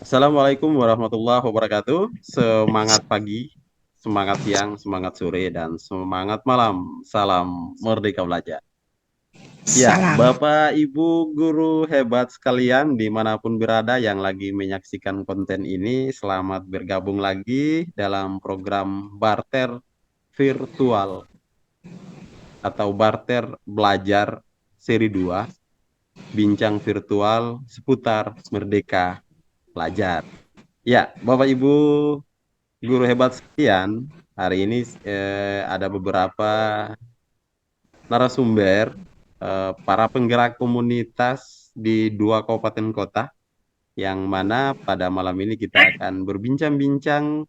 Assalamualaikum warahmatullahi wabarakatuh. Semangat pagi, semangat siang, semangat sore, dan semangat malam. Salam Merdeka Belajar. Ya, Salam. Bapak Ibu guru hebat sekalian dimanapun berada yang lagi menyaksikan konten ini, selamat bergabung lagi dalam program Barter Virtual atau Barter Belajar Seri 2, bincang virtual seputar Merdeka Belajar. Ya, Bapak Ibu guru hebat sekalian, hari ini ada beberapa narasumber, para penggerak komunitas di dua kabupaten kota, yang mana pada malam ini kita akan berbincang-bincang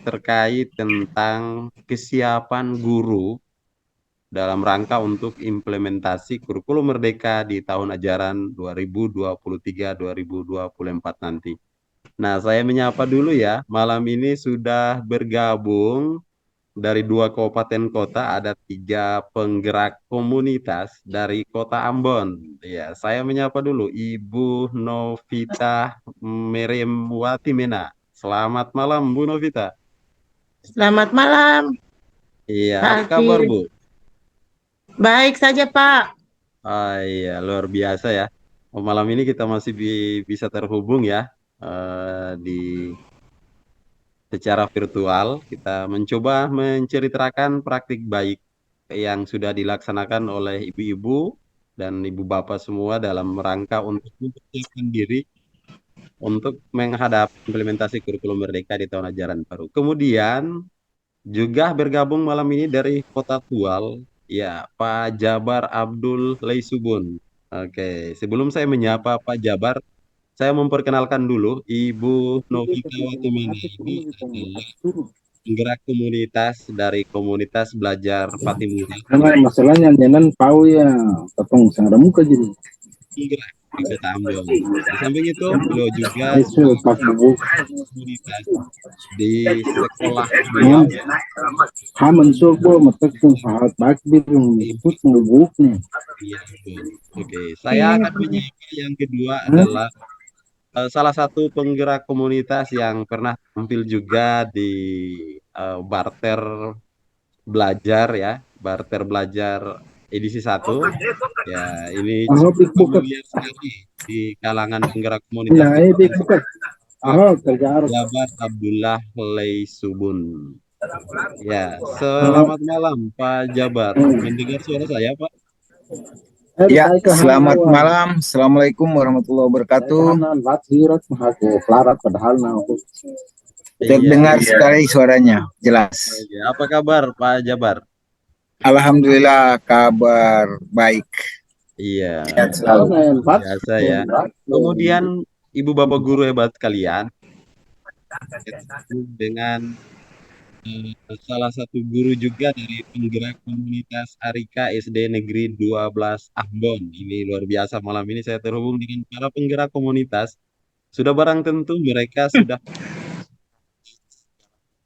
terkait tentang kesiapan guru dalam rangka untuk implementasi kurikulum Merdeka di tahun ajaran 2023-2024 nanti. Nah, saya menyapa dulu ya. Malam ini sudah bergabung dari dua kabupaten kota, ada tiga penggerak komunitas dari Kota Ambon. Ya, saya menyapa dulu Ibu Novita Meremwati Mena. Selamat malam, Bu Novita. Selamat malam, Iya, Pak apa kabar, Alfi. Bu? Baik saja, Pak. Ah, iya, luar biasa ya. Oh, malam ini kita masih bisa terhubung ya, di secara virtual. Kita mencoba menceritakan praktik baik yang sudah dilaksanakan oleh ibu-ibu dan ibu bapak semua dalam rangka untuk mempersiapkan diri untuk menghadapi implementasi kurikulum Merdeka di tahun ajaran baru. Kemudian juga bergabung malam ini dari Kota Tual, ya, Pak Jabar Abdul Leisubun. Oke, sebelum saya menyapa Pak Jabar, saya memperkenalkan dulu Ibu Novita Watimena. Ini adalah penggerak komunitas dari komunitas belajar Patimura. Karena masalahnya jangan tahu ya, potong sang muka jadi. Penggerak di Kota Ambon. Di samping itu, beliau juga Itu sebagai pas bubuk, komunitas di sekolah beliau. haman sobo matak kung sahat bakbir yung ikut bubuk nih. Iya, betul. Oke, saya akan menyapa yang kedua Hah? adalah salah satu penggerak komunitas yang pernah tampil juga di Barter Belajar ya, Barter Belajar edisi satu. Ya, ini Aho cukup big bukat, familiar sekali di kalangan penggerak komunitas nah di ini big Provinsi bukat. Pak Aho kerja harus. Jabar Abdullah Leisubun. Ya, Aho, selamat malam Pak Jabar. Mendengar suara saya, Pak? Ya, Ya, ke selamat hanawan. malam. Assalamualaikum warahmatullahi Ke wabarakatuh. hanan lat hirat aku klarat padahal na aku. Iya, Terdengar iya. sekali suaranya, jelas. Oke, apa kabar Pak Jabar? Alhamdulillah kabar baik. Iya, Sehat Kalau selalu. na lat, biasa ya. Kemudian Ibu Bapak guru hebat kalian dengan salah satu guru juga dari penggerak komunitas Arika SD Negeri 12 Ambon. Ini luar biasa, malam ini saya terhubung dengan para penggerak komunitas. Sudah barang tentu mereka sudah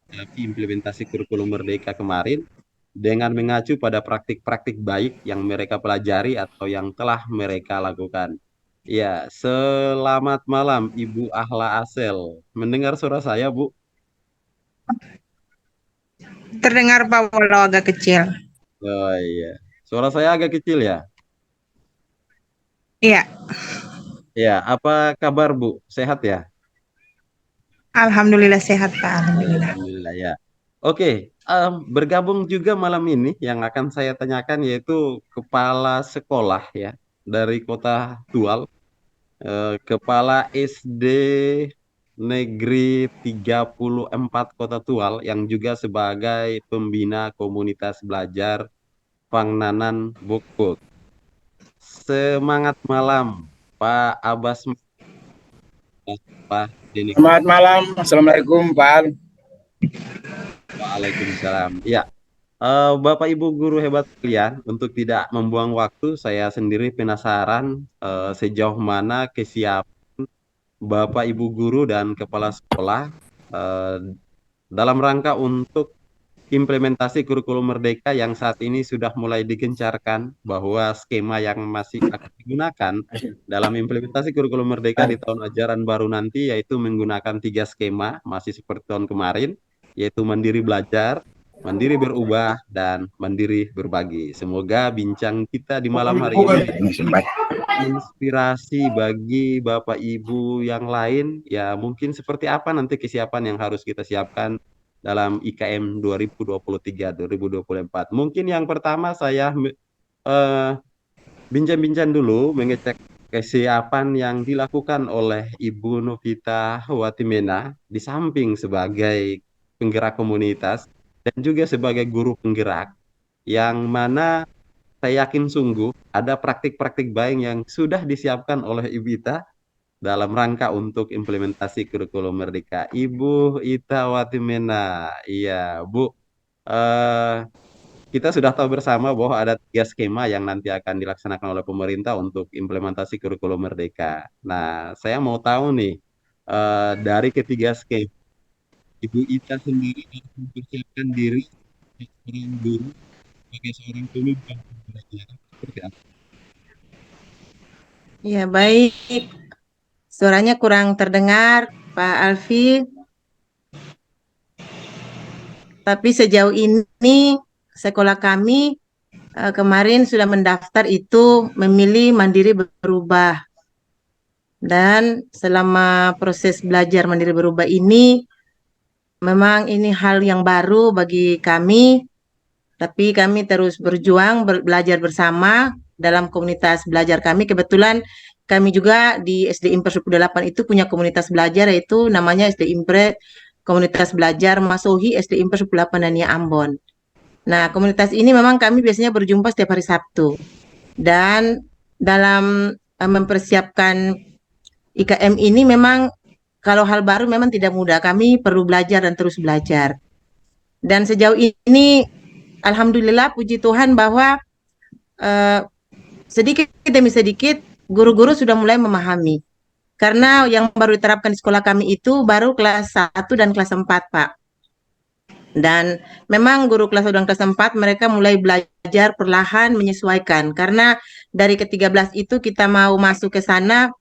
menghadapi implementasi kurikulum Merdeka kemarin dengan mengacu pada praktik-praktik baik yang mereka pelajari atau yang telah mereka lakukan. Ya, selamat malam Ibu Ahla Asel. Mendengar suara saya, Bu? Terdengar Pak walau agak kecil. Oh iya. Suara saya agak kecil ya? Iya, Ya, apa kabar Bu? Sehat ya? Alhamdulillah sehat, Pak. Alhamdulillah. Alhamdulillah ya. Oke, bergabung juga malam ini yang akan saya tanyakan yaitu kepala sekolah ya dari Kota Tual, Kepala SD Negeri 34 Kota Tual yang juga sebagai pembina komunitas belajar Pangnanan Bokbok. Semangat malam, Pak Abbas, Pak Denik. Selamat malam. Assalamualaikum, Pak. Waalaikumsalam. Ya, Bapak Ibu guru hebat sekalian, untuk tidak membuang waktu, saya sendiri penasaran sejauh mana kesiapan Bapak Ibu guru dan kepala sekolah eh, dalam rangka untuk implementasi kurikulum Merdeka yang saat ini sudah mulai digencarkan, bahwa skema yang masih akan digunakan dalam implementasi kurikulum Merdeka di tahun ajaran baru nanti yaitu menggunakan 3 skema, masih seperti tahun kemarin, yaitu mandiri belajar, mandiri berubah, dan mandiri berbagi. Semoga bincang kita di malam hari ini inspirasi bagi Bapak Ibu yang lain, ya mungkin seperti apa nanti kesiapan yang harus kita siapkan dalam IKM 2023-2024. Mungkin yang pertama saya bincang-bincang dulu mengecek kesiapan yang dilakukan oleh Ibu Novita Watimena di samping sebagai penggerak komunitas dan juga sebagai guru penggerak, yang mana saya yakin sungguh ada praktik-praktik baik yang sudah disiapkan oleh Ibu Ita dalam rangka untuk implementasi kurikulum Merdeka. Ibu Ita Watimena, iya Bu, eh, kita sudah tahu bersama bahwa ada 3 skema yang nanti akan dilaksanakan oleh pemerintah untuk implementasi kurikulum Merdeka. Nah, saya mau tahu nih, dari ketiga skema, Ibu Ita sendiri harus mempersiapkan diri sebagai seorang guru, sebagai seorang pemimpin pembelajaran, seperti apa? Ya, baik. Suaranya kurang terdengar, Pak Alfi. Tapi sejauh ini sekolah kami kemarin sudah mendaftar itu memilih mandiri berubah. Dan selama proses belajar mandiri berubah ini, memang ini hal yang baru bagi kami, tapi kami terus berjuang belajar bersama dalam komunitas belajar kami. Kebetulan kami juga di SD Impre 8 itu punya komunitas belajar, yaitu namanya SD Impre Komunitas Belajar Masohi SD Impre 8 Nania Ambon. Nah, komunitas ini memang kami biasanya berjumpa setiap hari Sabtu. Dan dalam mempersiapkan IKM ini memang kalau hal baru memang tidak mudah. Kami perlu belajar dan terus belajar. Dan sejauh ini alhamdulillah puji Tuhan bahwa sedikit demi sedikit guru-guru sudah mulai memahami. Karena yang baru diterapkan di sekolah kami itu baru kelas 1 dan kelas 4, Pak. Dan memang guru kelas 1 dan kelas 4 mereka mulai belajar perlahan menyesuaikan. Karena dari ke-13 itu kita mau masuk ke sana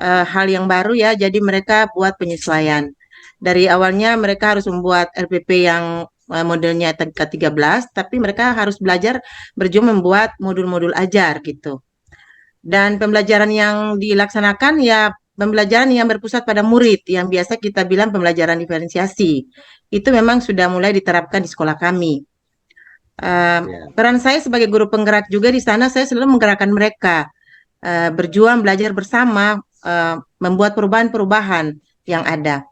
hal yang baru ya, jadi mereka buat penyesuaian. Dari awalnya mereka harus membuat RPP yang modelnya ke-13, tapi mereka harus belajar berjuang membuat modul-modul ajar gitu. Dan pembelajaran yang dilaksanakan ya pembelajaran yang berpusat pada murid, yang biasa kita bilang pembelajaran diferensiasi. Itu memang sudah mulai diterapkan di sekolah kami. Peran saya sebagai guru penggerak juga di sana, saya selalu menggerakkan mereka berjuang belajar bersama, membuat perubahan-perubahan yang ada.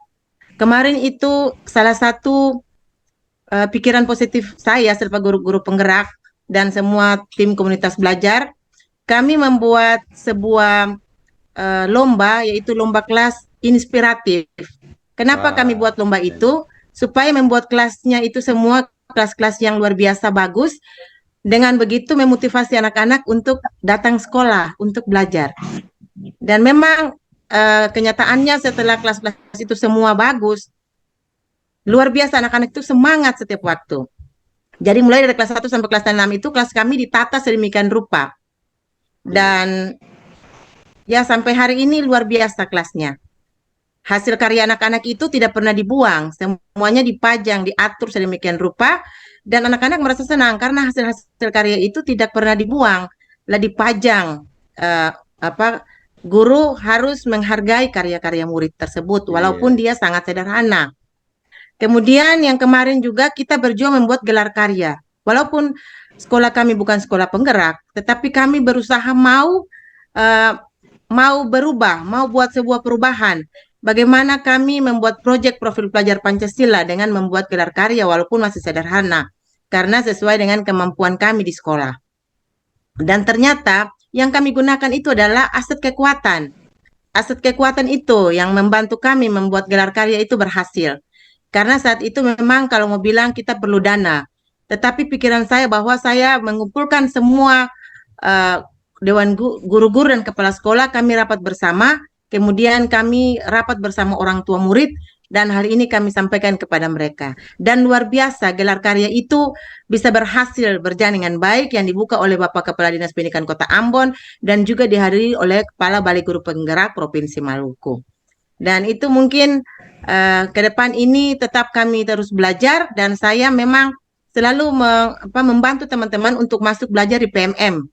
Kemarin itu salah satu pikiran positif saya sebagai guru-guru penggerak dan semua tim komunitas belajar, kami membuat sebuah lomba, yaitu lomba kelas inspiratif. Kenapa kami buat lomba itu? Supaya membuat kelasnya itu semua kelas-kelas yang luar biasa bagus. Dengan begitu memotivasi anak-anak untuk datang sekolah, untuk belajar. Dan memang kenyataannya setelah kelas-kelas itu semua bagus, luar biasa anak-anak itu semangat setiap waktu. Jadi mulai dari kelas 1 sampai kelas 6 itu kelas kami ditata sedemikian rupa. Dan ya sampai hari ini luar biasa kelasnya. Hasil karya anak-anak itu tidak pernah dibuang, semuanya dipajang, diatur sedemikian rupa, dan anak-anak merasa senang karena hasil-hasil karya itu tidak pernah dibuang, lah dipajang. Guru harus menghargai karya-karya murid tersebut, walaupun dia sangat sederhana. Kemudian yang kemarin juga kita berjuang membuat gelar karya, walaupun sekolah kami bukan sekolah penggerak, tetapi kami berusaha mau berubah, mau buat sebuah perubahan. Bagaimana kami membuat proyek profil pelajar Pancasila dengan membuat gelar karya walaupun masih sederhana, karena sesuai dengan kemampuan kami di sekolah. Dan ternyata yang kami gunakan itu adalah aset kekuatan. Aset kekuatan itu yang membantu kami membuat gelar karya itu berhasil. Karena saat itu memang kalau mau bilang kita perlu dana. Tetapi pikiran saya bahwa saya mengumpulkan semua Dewan Guru-Guru dan Kepala Sekolah, kami rapat bersama, kemudian kami rapat bersama orang tua murid, dan hal ini kami sampaikan kepada mereka. Dan luar biasa gelar karya itu bisa berhasil berjalan dengan baik yang dibuka oleh Bapak Kepala Dinas Pendidikan Kota Ambon dan juga dihadiri oleh Kepala Balai Guru Penggerak Provinsi Maluku. Dan itu mungkin ke depan ini tetap kami terus belajar dan saya memang selalu membantu teman-teman untuk masuk belajar di PMM.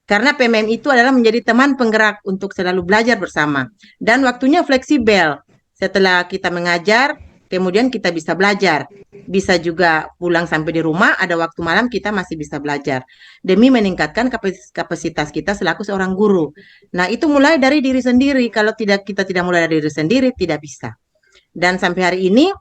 Karena PMM itu adalah menjadi teman penggerak untuk selalu belajar bersama. Dan waktunya fleksibel. Setelah kita mengajar, kemudian kita bisa belajar. Bisa juga pulang sampai di rumah, ada waktu malam kita masih bisa belajar. Demi meningkatkan kapasitas kita selaku seorang guru. Nah, itu mulai dari diri sendiri. Kalau kita tidak mulai dari diri sendiri, tidak bisa. Dan sampai hari ini,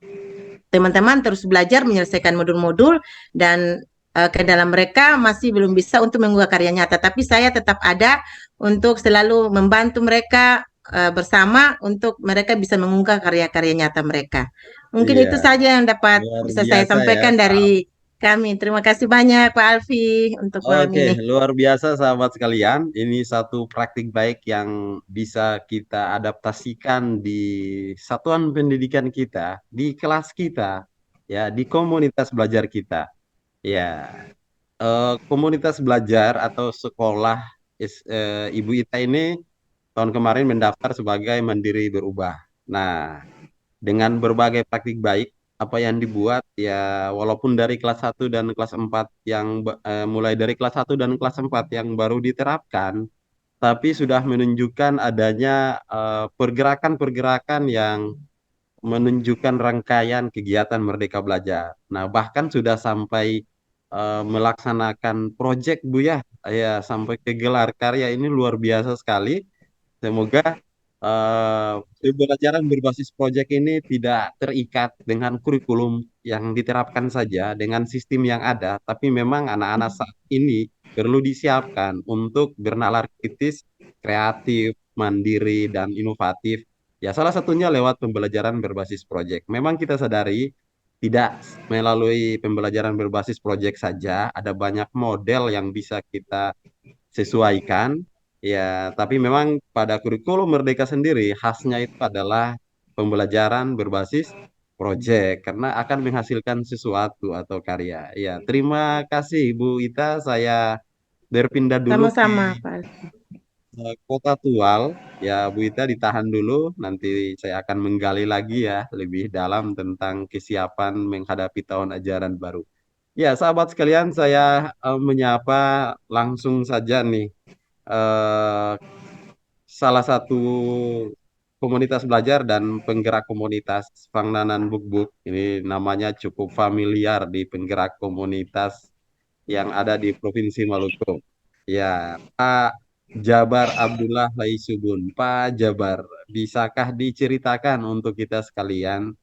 teman-teman terus belajar menyelesaikan modul-modul dan ke dalam mereka masih belum bisa untuk mengunggah karya nyata, tapi saya tetap ada untuk selalu membantu mereka bersama untuk mereka bisa mengunggah karya-karya nyata mereka. Mungkin itu Iya, saja yang dapat luar bisa saya biasa ya, sampaikan Pak. dari kami. Terima kasih banyak Pak Alfi untuk malam Oke, ini. luar biasa sahabat sekalian. Ini satu praktik baik yang bisa kita adaptasikan di satuan pendidikan kita, di kelas kita, ya, di komunitas belajar kita. Ya, komunitas belajar atau sekolah Ibu Ita ini tahun kemarin mendaftar sebagai Mandiri Berubah. Nah, dengan berbagai praktik baik apa yang dibuat ya walaupun dari kelas 1 dan kelas 4 yang mulai dari kelas 1 dan kelas 4 yang baru diterapkan tapi sudah menunjukkan adanya pergerakan-pergerakan yang menunjukkan rangkaian kegiatan Merdeka Belajar. Nah, bahkan sudah sampai melaksanakan proyek Bu ya, ya sampai ke gelar karya ini luar biasa sekali. Semoga pembelajaran berbasis proyek ini tidak terikat dengan kurikulum yang diterapkan saja dengan sistem yang ada, tapi memang anak-anak saat ini perlu disiapkan untuk bernalar kritis, kreatif, mandiri, dan inovatif. Ya, salah satunya lewat pembelajaran berbasis proyek. Memang kita sadari tidak melalui pembelajaran berbasis proyek saja, ada banyak model yang bisa kita sesuaikan. Ya, tapi memang pada kurikulum Merdeka sendiri khasnya itu adalah pembelajaran berbasis proyek karena akan menghasilkan sesuatu atau karya. Ya, terima kasih Bu Ita. Saya berpindah dulu ke Sama-sama Pak Alfi. Kota Tual. Ya, Bu Ita ditahan dulu. Nanti saya akan menggali lagi ya lebih dalam tentang kesiapan menghadapi tahun ajaran baru. Ya, sahabat sekalian, saya menyapa langsung saja nih eh, salah satu komunitas belajar dan penggerak komunitas Pangnanan Buk-Buk. Ini namanya cukup familiar di penggerak komunitas yang ada di Provinsi Maluku. Ya, Pak Jabar Abdullah Laisubun. Pak Jabar, bisakah diceritakan untuk kita sekalian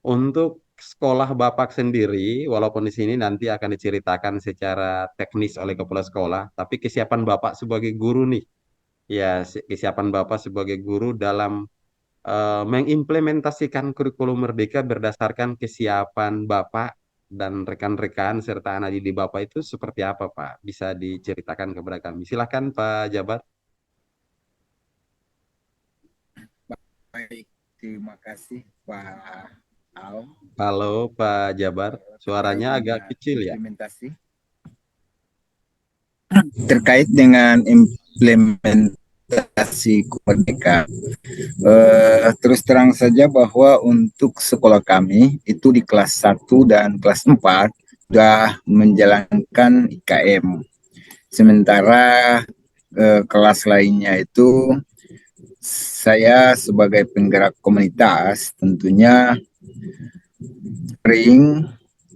untuk sekolah Bapak sendiri, walaupun di sini nanti akan diceritakan secara teknis oleh kepala sekolah, tapi kesiapan Bapak sebagai guru nih, ya kesiapan Bapak sebagai guru dalam mengimplementasikan kurikulum Merdeka berdasarkan kesiapan Bapak dan rekan-rekan serta anak didik Bapak itu seperti apa, Pak? Bisa diceritakan kepada kami. Silahkan Pak Jabar. Baik, terima kasih Pak Al Halo Pak Jabar, terkait suaranya agak dengan kecil ya. implementasi kemerdekaan. Terus terang saja bahwa untuk sekolah kami itu di kelas 1 dan kelas 4 sudah menjalankan IKM. Sementara kelas lainnya itu saya sebagai penggerak komunitas tentunya sering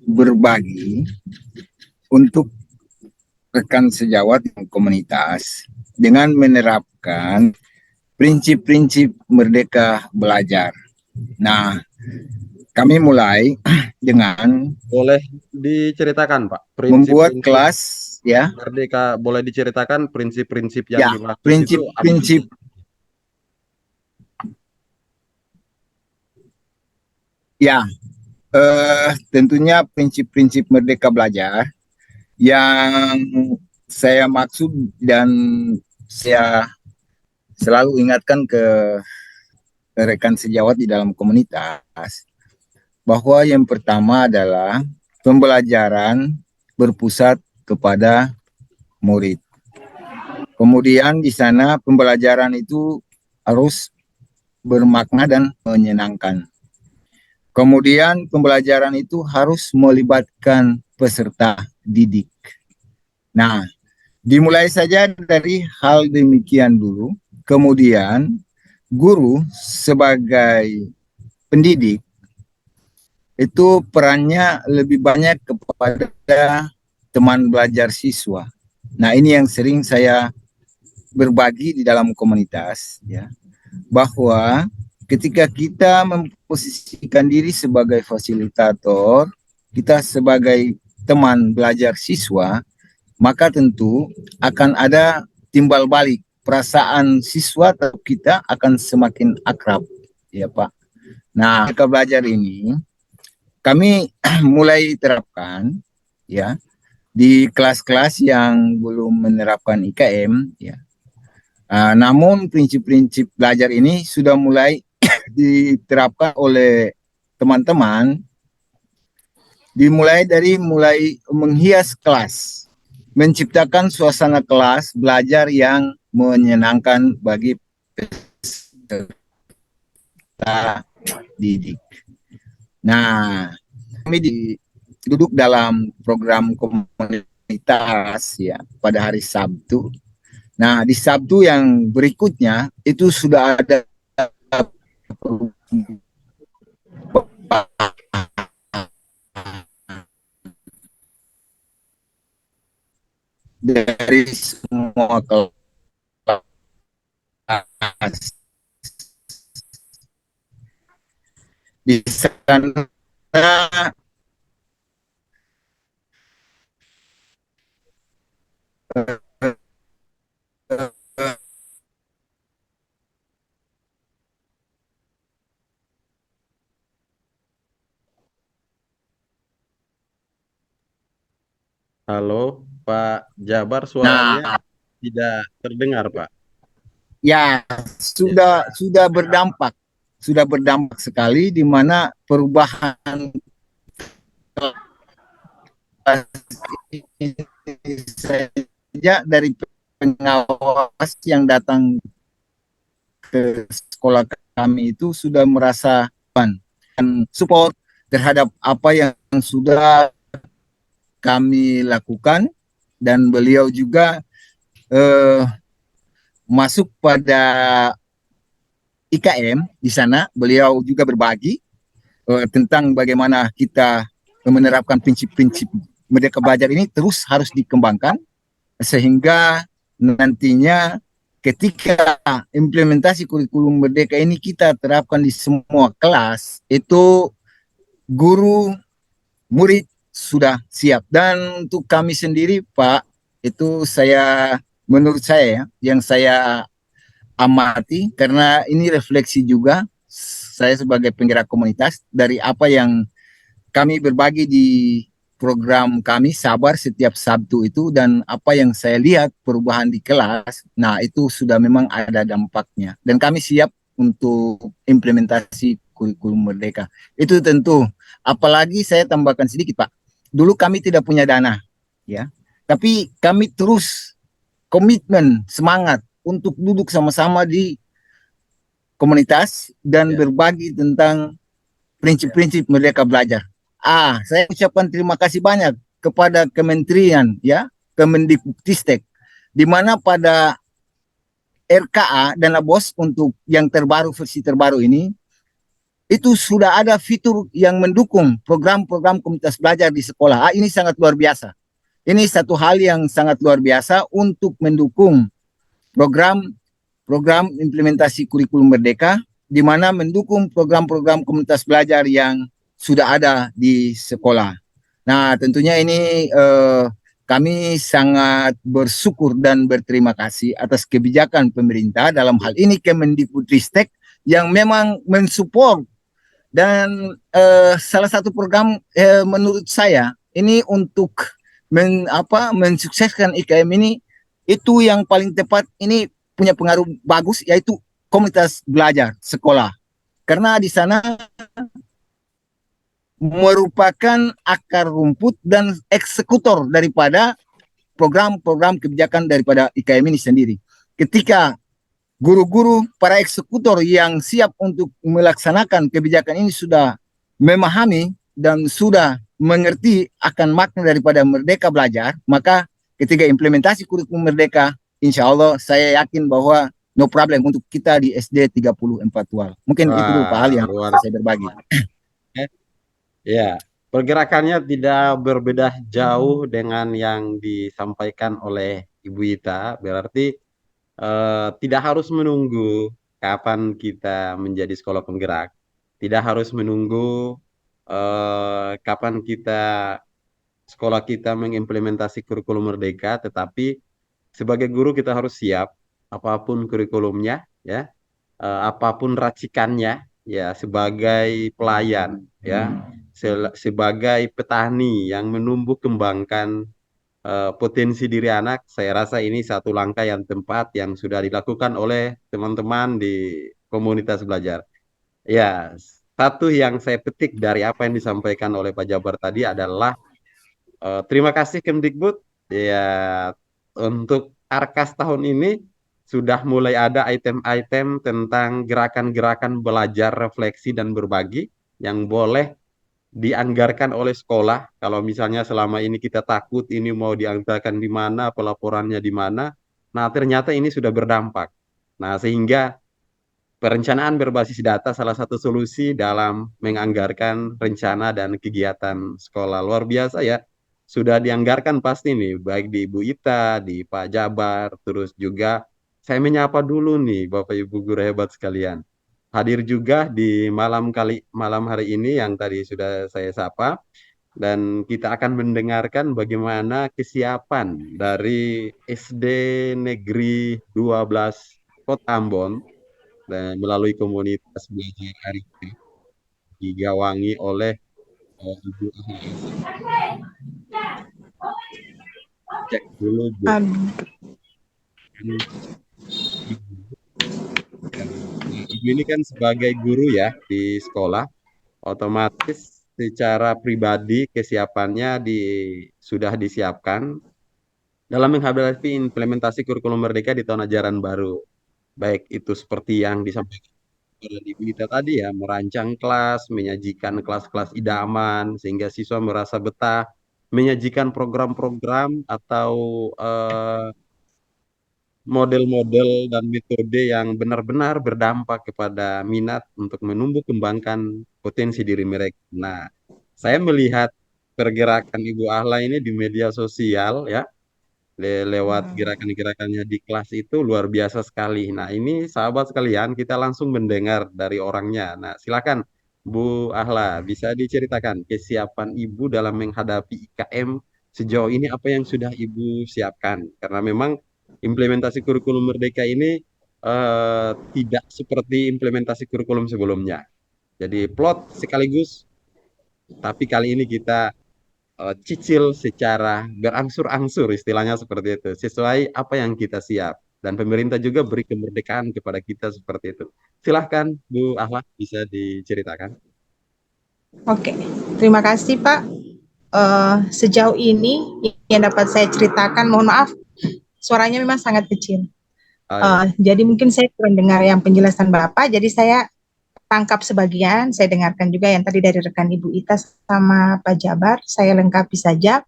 berbagi untuk rekan sejawat komunitas dengan menerapkan prinsip-prinsip Merdeka Belajar. Nah, kami mulai dengan Boleh diceritakan, Pak, membuat prinsip-prinsip kelas ya, Merdeka, boleh diceritakan prinsip-prinsip yang dimaksud itu apa? prinsip-prinsip ya, tentunya prinsip-prinsip Merdeka Belajar yang saya maksud dan saya selalu ingatkan ke rekan sejawat di dalam komunitas, bahwa yang pertama adalah pembelajaran berpusat kepada murid. Kemudian di sana pembelajaran itu harus bermakna dan menyenangkan. Kemudian pembelajaran itu harus melibatkan peserta didik. Nah, dimulai saja dari hal demikian dulu. Kemudian guru sebagai pendidik itu perannya lebih banyak kepada teman belajar siswa. Nah, ini yang sering saya berbagi di dalam komunitas, ya, bahwa ketika kita memposisikan diri sebagai fasilitator, kita sebagai teman belajar siswa, maka tentu akan ada timbal balik. Perasaan siswa atau kita akan semakin akrab, ya Pak. Nah, mereka belajar ini kami mulai terapkan, ya, di kelas-kelas yang belum menerapkan IKM, ya. Namun prinsip-prinsip belajar ini sudah mulai diterapkan oleh teman-teman, dimulai dari menghias kelas, menciptakan suasana kelas belajar yang menyenangkan bagi peserta didik. Nah, kami duduk dalam program komunitas, ya, pada hari Sabtu. Nah, di Sabtu yang berikutnya itu sudah ada dari semua kelas. Di sana Halo, Pak Jabar, nah, suaranya tidak terdengar, Pak. ya, sudah berdampak sekali, di mana perubahan saja dari pengawas yang datang ke sekolah kami itu sudah merasa dan support terhadap apa yang sudah kami lakukan, dan beliau juga masuk pada IKM di sana. Beliau juga berbagi tentang bagaimana kita menerapkan prinsip-prinsip Merdeka Belajar ini terus harus dikembangkan, sehingga nantinya ketika implementasi kurikulum Merdeka ini kita terapkan di semua kelas, itu guru, murid sudah siap. Dan untuk kami sendiri, Pak, itu menurut saya, yang saya amati, karena ini refleksi juga saya sebagai penggerak komunitas dari apa yang kami berbagi di program kami Sabar setiap Sabtu itu, dan apa yang saya lihat perubahan di kelas. Nah, itu sudah memang ada dampaknya, dan kami siap untuk implementasi kurikulum Merdeka. Itu tentu, apalagi saya tambahkan sedikit, Pak. Dulu kami tidak punya dana, ya, tapi kami terus komitmen, semangat untuk duduk sama-sama di komunitas dan berbagi tentang prinsip-prinsip Merdeka Belajar. Saya ucapkan terima kasih banyak kepada Kementerian, ya, Kemendikbudristek, di mana pada RKA Dana BOS untuk yang terbaru, versi terbaru ini, itu sudah ada fitur yang mendukung program-program komunitas belajar di sekolah. Ini sangat luar biasa. Ini satu hal yang sangat luar biasa untuk mendukung program implementasi kurikulum Merdeka, di mana mendukung program-program komunitas belajar yang sudah ada di sekolah. Nah, tentunya ini kami sangat bersyukur dan berterima kasih atas kebijakan pemerintah, dalam hal ini Kemendikbudristek, yang memang mensupport. Dan salah satu program menurut saya ini untuk mensukseskan IKM ini, itu yang paling tepat, ini punya pengaruh bagus, yaitu komunitas belajar sekolah. karena di sana merupakan akar rumput dan eksekutor daripada program-program kebijakan daripada IKM ini sendiri. Ketika guru-guru, para eksekutor yang siap untuk melaksanakan kebijakan ini sudah memahami dan sudah mengerti akan makna daripada Merdeka Belajar, maka ketika implementasi kurikulum Merdeka, insya Allah saya yakin bahwa no problem untuk kita di SD 34 Tual. Mungkin itu dulu Pak Hal Wah, yang luar bisa saya berbagi. ya. Pergerakannya tidak berbeda jauh dengan yang disampaikan oleh Ibu Ita. Berarti tidak harus menunggu kapan kita menjadi sekolah penggerak. Tidak harus menunggu kapan sekolah kita mengimplementasi kurikulum Merdeka, tetapi sebagai guru kita harus siap apapun kurikulumnya, ya, apapun racikannya, ya, sebagai pelayan, ya, sebagai petani yang menumbuh kembangkan potensi diri anak. Saya rasa ini satu langkah yang tepat yang sudah dilakukan oleh teman-teman di komunitas belajar. Ya, satu yang saya petik dari apa yang disampaikan oleh Pak Jabar tadi adalah terima kasih Kemdikbud, ya, untuk Arkas tahun ini sudah mulai ada item-item tentang gerakan-gerakan belajar, refleksi dan berbagi yang boleh dianggarkan oleh sekolah. Kalau misalnya selama ini kita takut ini mau dianggarkan di mana, pelaporannya di mana, nah ternyata ini sudah berdampak. Nah, sehingga perencanaan berbasis data salah satu solusi dalam menganggarkan rencana dan kegiatan sekolah. Luar biasa ya. Sudah dianggarkan pasti nih, baik di Ibu Ita, di Pak Jabar, terus juga saya menyapa dulu nih Bapak Ibu guru hebat sekalian. Hadir juga di malam hari ini yang tadi sudah saya sapa, dan kita akan mendengarkan bagaimana kesiapan dari SD Negeri 12 Kota Ambon dan melalui komunitas belajar Arif digawangi oleh Ibu Ahli. Cek dulu Bu. Ibu ini kan sebagai guru ya di sekolah, otomatis secara pribadi kesiapannya sudah disiapkan dalam menghadapi implementasi kurikulum Merdeka di tahun ajaran baru. Baik itu seperti yang disampaikan oleh Ibu Ita tadi ya, merancang kelas, menyajikan kelas-kelas idaman sehingga siswa merasa betah, menyajikan program-program atau eh, model-model dan metode yang benar-benar berdampak kepada minat untuk menumbuh kembangkan potensi diri mereka. Nah, saya melihat pergerakan Ibu Ahla ini di media sosial ya, lewat gerakan-gerakannya di kelas itu luar biasa sekali. Nah, ini sahabat sekalian, kita langsung mendengar dari orangnya. Nah, silakan Bu Ahla, bisa diceritakan kesiapan Ibu dalam menghadapi IKM sejauh ini apa yang sudah Ibu siapkan? Karena memang implementasi kurikulum Merdeka ini tidak seperti implementasi kurikulum sebelumnya. Jadi plot sekaligus, tapi kali ini kita cicil secara berangsur-angsur, istilahnya seperti itu, sesuai apa yang kita siap. Dan pemerintah juga beri kemerdekaan kepada kita seperti itu. Silahkan Bu Ahla, bisa diceritakan. Oke, terima kasih Pak. Sejauh ini yang dapat saya ceritakan, mohon maaf, suaranya memang sangat kecil. Ya. Jadi mungkin saya kurang dengar yang penjelasan Bapak, jadi saya tangkap sebagian, saya dengarkan juga yang tadi dari rekan Ibu Ita sama Pak Jabar, saya lengkapi saja.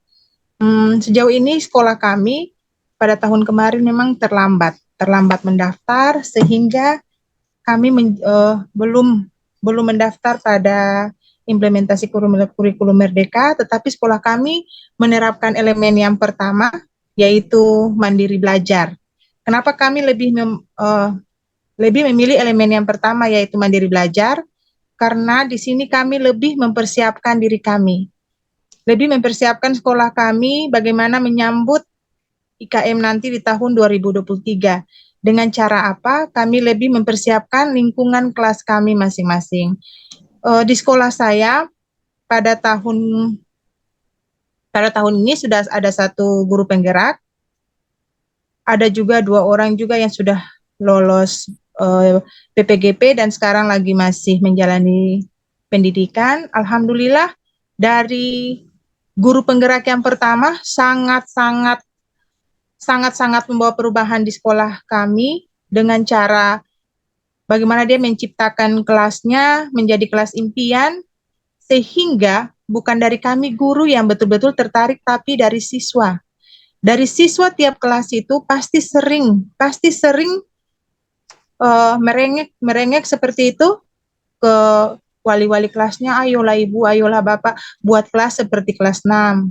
Sejauh ini sekolah kami pada tahun kemarin memang terlambat mendaftar, sehingga kami belum mendaftar pada implementasi kurikulum Merdeka, tetapi sekolah kami menerapkan elemen yang pertama, yaitu mandiri belajar. Kenapa kami lebih memilih elemen yang pertama, yaitu mandiri belajar? Karena di sini kami lebih mempersiapkan diri kami, lebih mempersiapkan sekolah kami bagaimana menyambut IKM nanti di tahun 2023. Dengan cara apa? Kami lebih mempersiapkan lingkungan kelas kami masing-masing. Di sekolah saya pada tahun ini sudah ada 1 guru penggerak, ada juga 2 orang juga yang sudah lolos PPGP dan sekarang lagi masih menjalani pendidikan. Alhamdulillah dari guru penggerak yang pertama sangat-sangat membawa perubahan di sekolah kami dengan cara bagaimana dia menciptakan kelasnya menjadi kelas impian, sehingga bukan dari kami guru yang betul-betul tertarik, tapi dari siswa. Dari siswa tiap kelas itu pasti sering merengek seperti itu ke wali-wali kelasnya, ayolah ibu, ayolah bapak, buat kelas seperti kelas 6.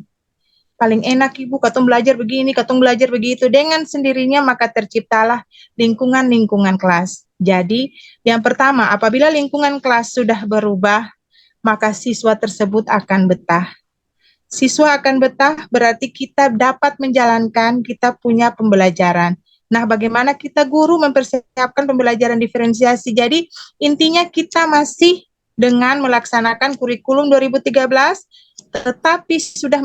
Paling enak ibu, katong belajar begini, katong belajar begitu. Dengan sendirinya maka terciptalah lingkungan-lingkungan kelas. Jadi yang pertama, apabila lingkungan kelas sudah berubah, maka siswa tersebut akan betah. Siswa akan betah berarti kita dapat menjalankan, kita punya pembelajaran. Nah, bagaimana kita guru mempersiapkan pembelajaran diferensiasi? Jadi, intinya kita masih dengan melaksanakan kurikulum 2013, tetapi sudah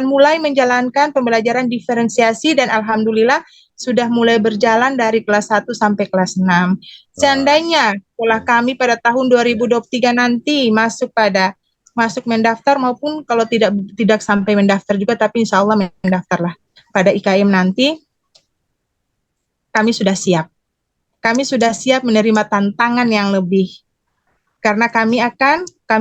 mulai menjalankan pembelajaran diferensiasi dan alhamdulillah sudah mulai berjalan dari kelas 1 sampai kelas 6. Seandainya sekolah kami pada tahun 2023 nanti masuk mendaftar maupun kalau tidak sampai mendaftar juga, tapi insya Allah mendaftarlah pada IKM nanti, kami sudah siap. Kami sudah siap menerima tantangan yang lebih. Karena kami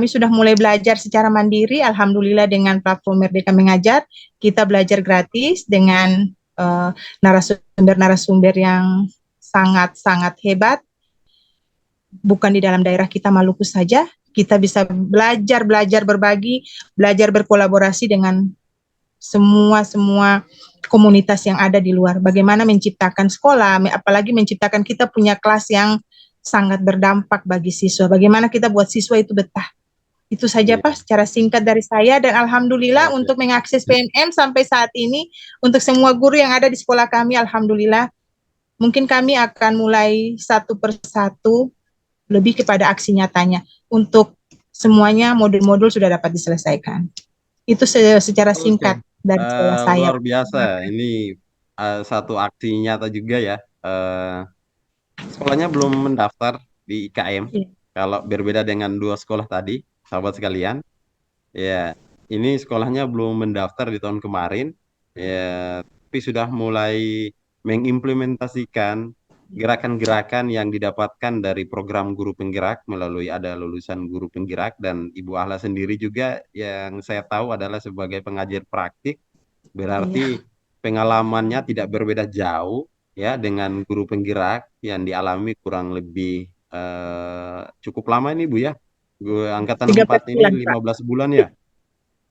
sudah mulai belajar secara mandiri, alhamdulillah dengan platform Merdeka Mengajar, kita belajar gratis dengan narasumber-narasumber yang sangat-sangat hebat. Bukan di dalam daerah kita Maluku saja, kita bisa belajar berbagi, belajar berkolaborasi dengan semua komunitas yang ada di luar. Bagaimana menciptakan sekolah, apalagi menciptakan kita punya kelas yang sangat berdampak bagi siswa. Bagaimana kita buat siswa itu betah. Itu saja Pak secara singkat dari saya, dan alhamdulillah untuk mengakses PNM sampai saat ini untuk semua guru yang ada di sekolah kami, alhamdulillah mungkin kami akan mulai satu persatu lebih kepada aksi nyatanya. Untuk semuanya modul-modul sudah dapat diselesaikan. Itu secara singkat dari sekolah saya. Luar biasa. Ini satu aksi nyata juga ya. Sekolahnya belum mendaftar di IKM. Kalau berbeda dengan dua sekolah tadi, sahabat sekalian. Ya, ini sekolahnya belum mendaftar di tahun kemarin. Ya, tapi sudah mulai mengimplementasikan gerakan-gerakan yang didapatkan dari program guru penggerak melalui ada lulusan guru penggerak, dan Ibu Ahla sendiri juga yang saya tahu adalah sebagai pengajar praktik, berarti pengalamannya tidak berbeda jauh ya dengan guru penggerak yang dialami kurang lebih cukup lama ini Bu ya. Angkatan 4 ini 15 bulan ya.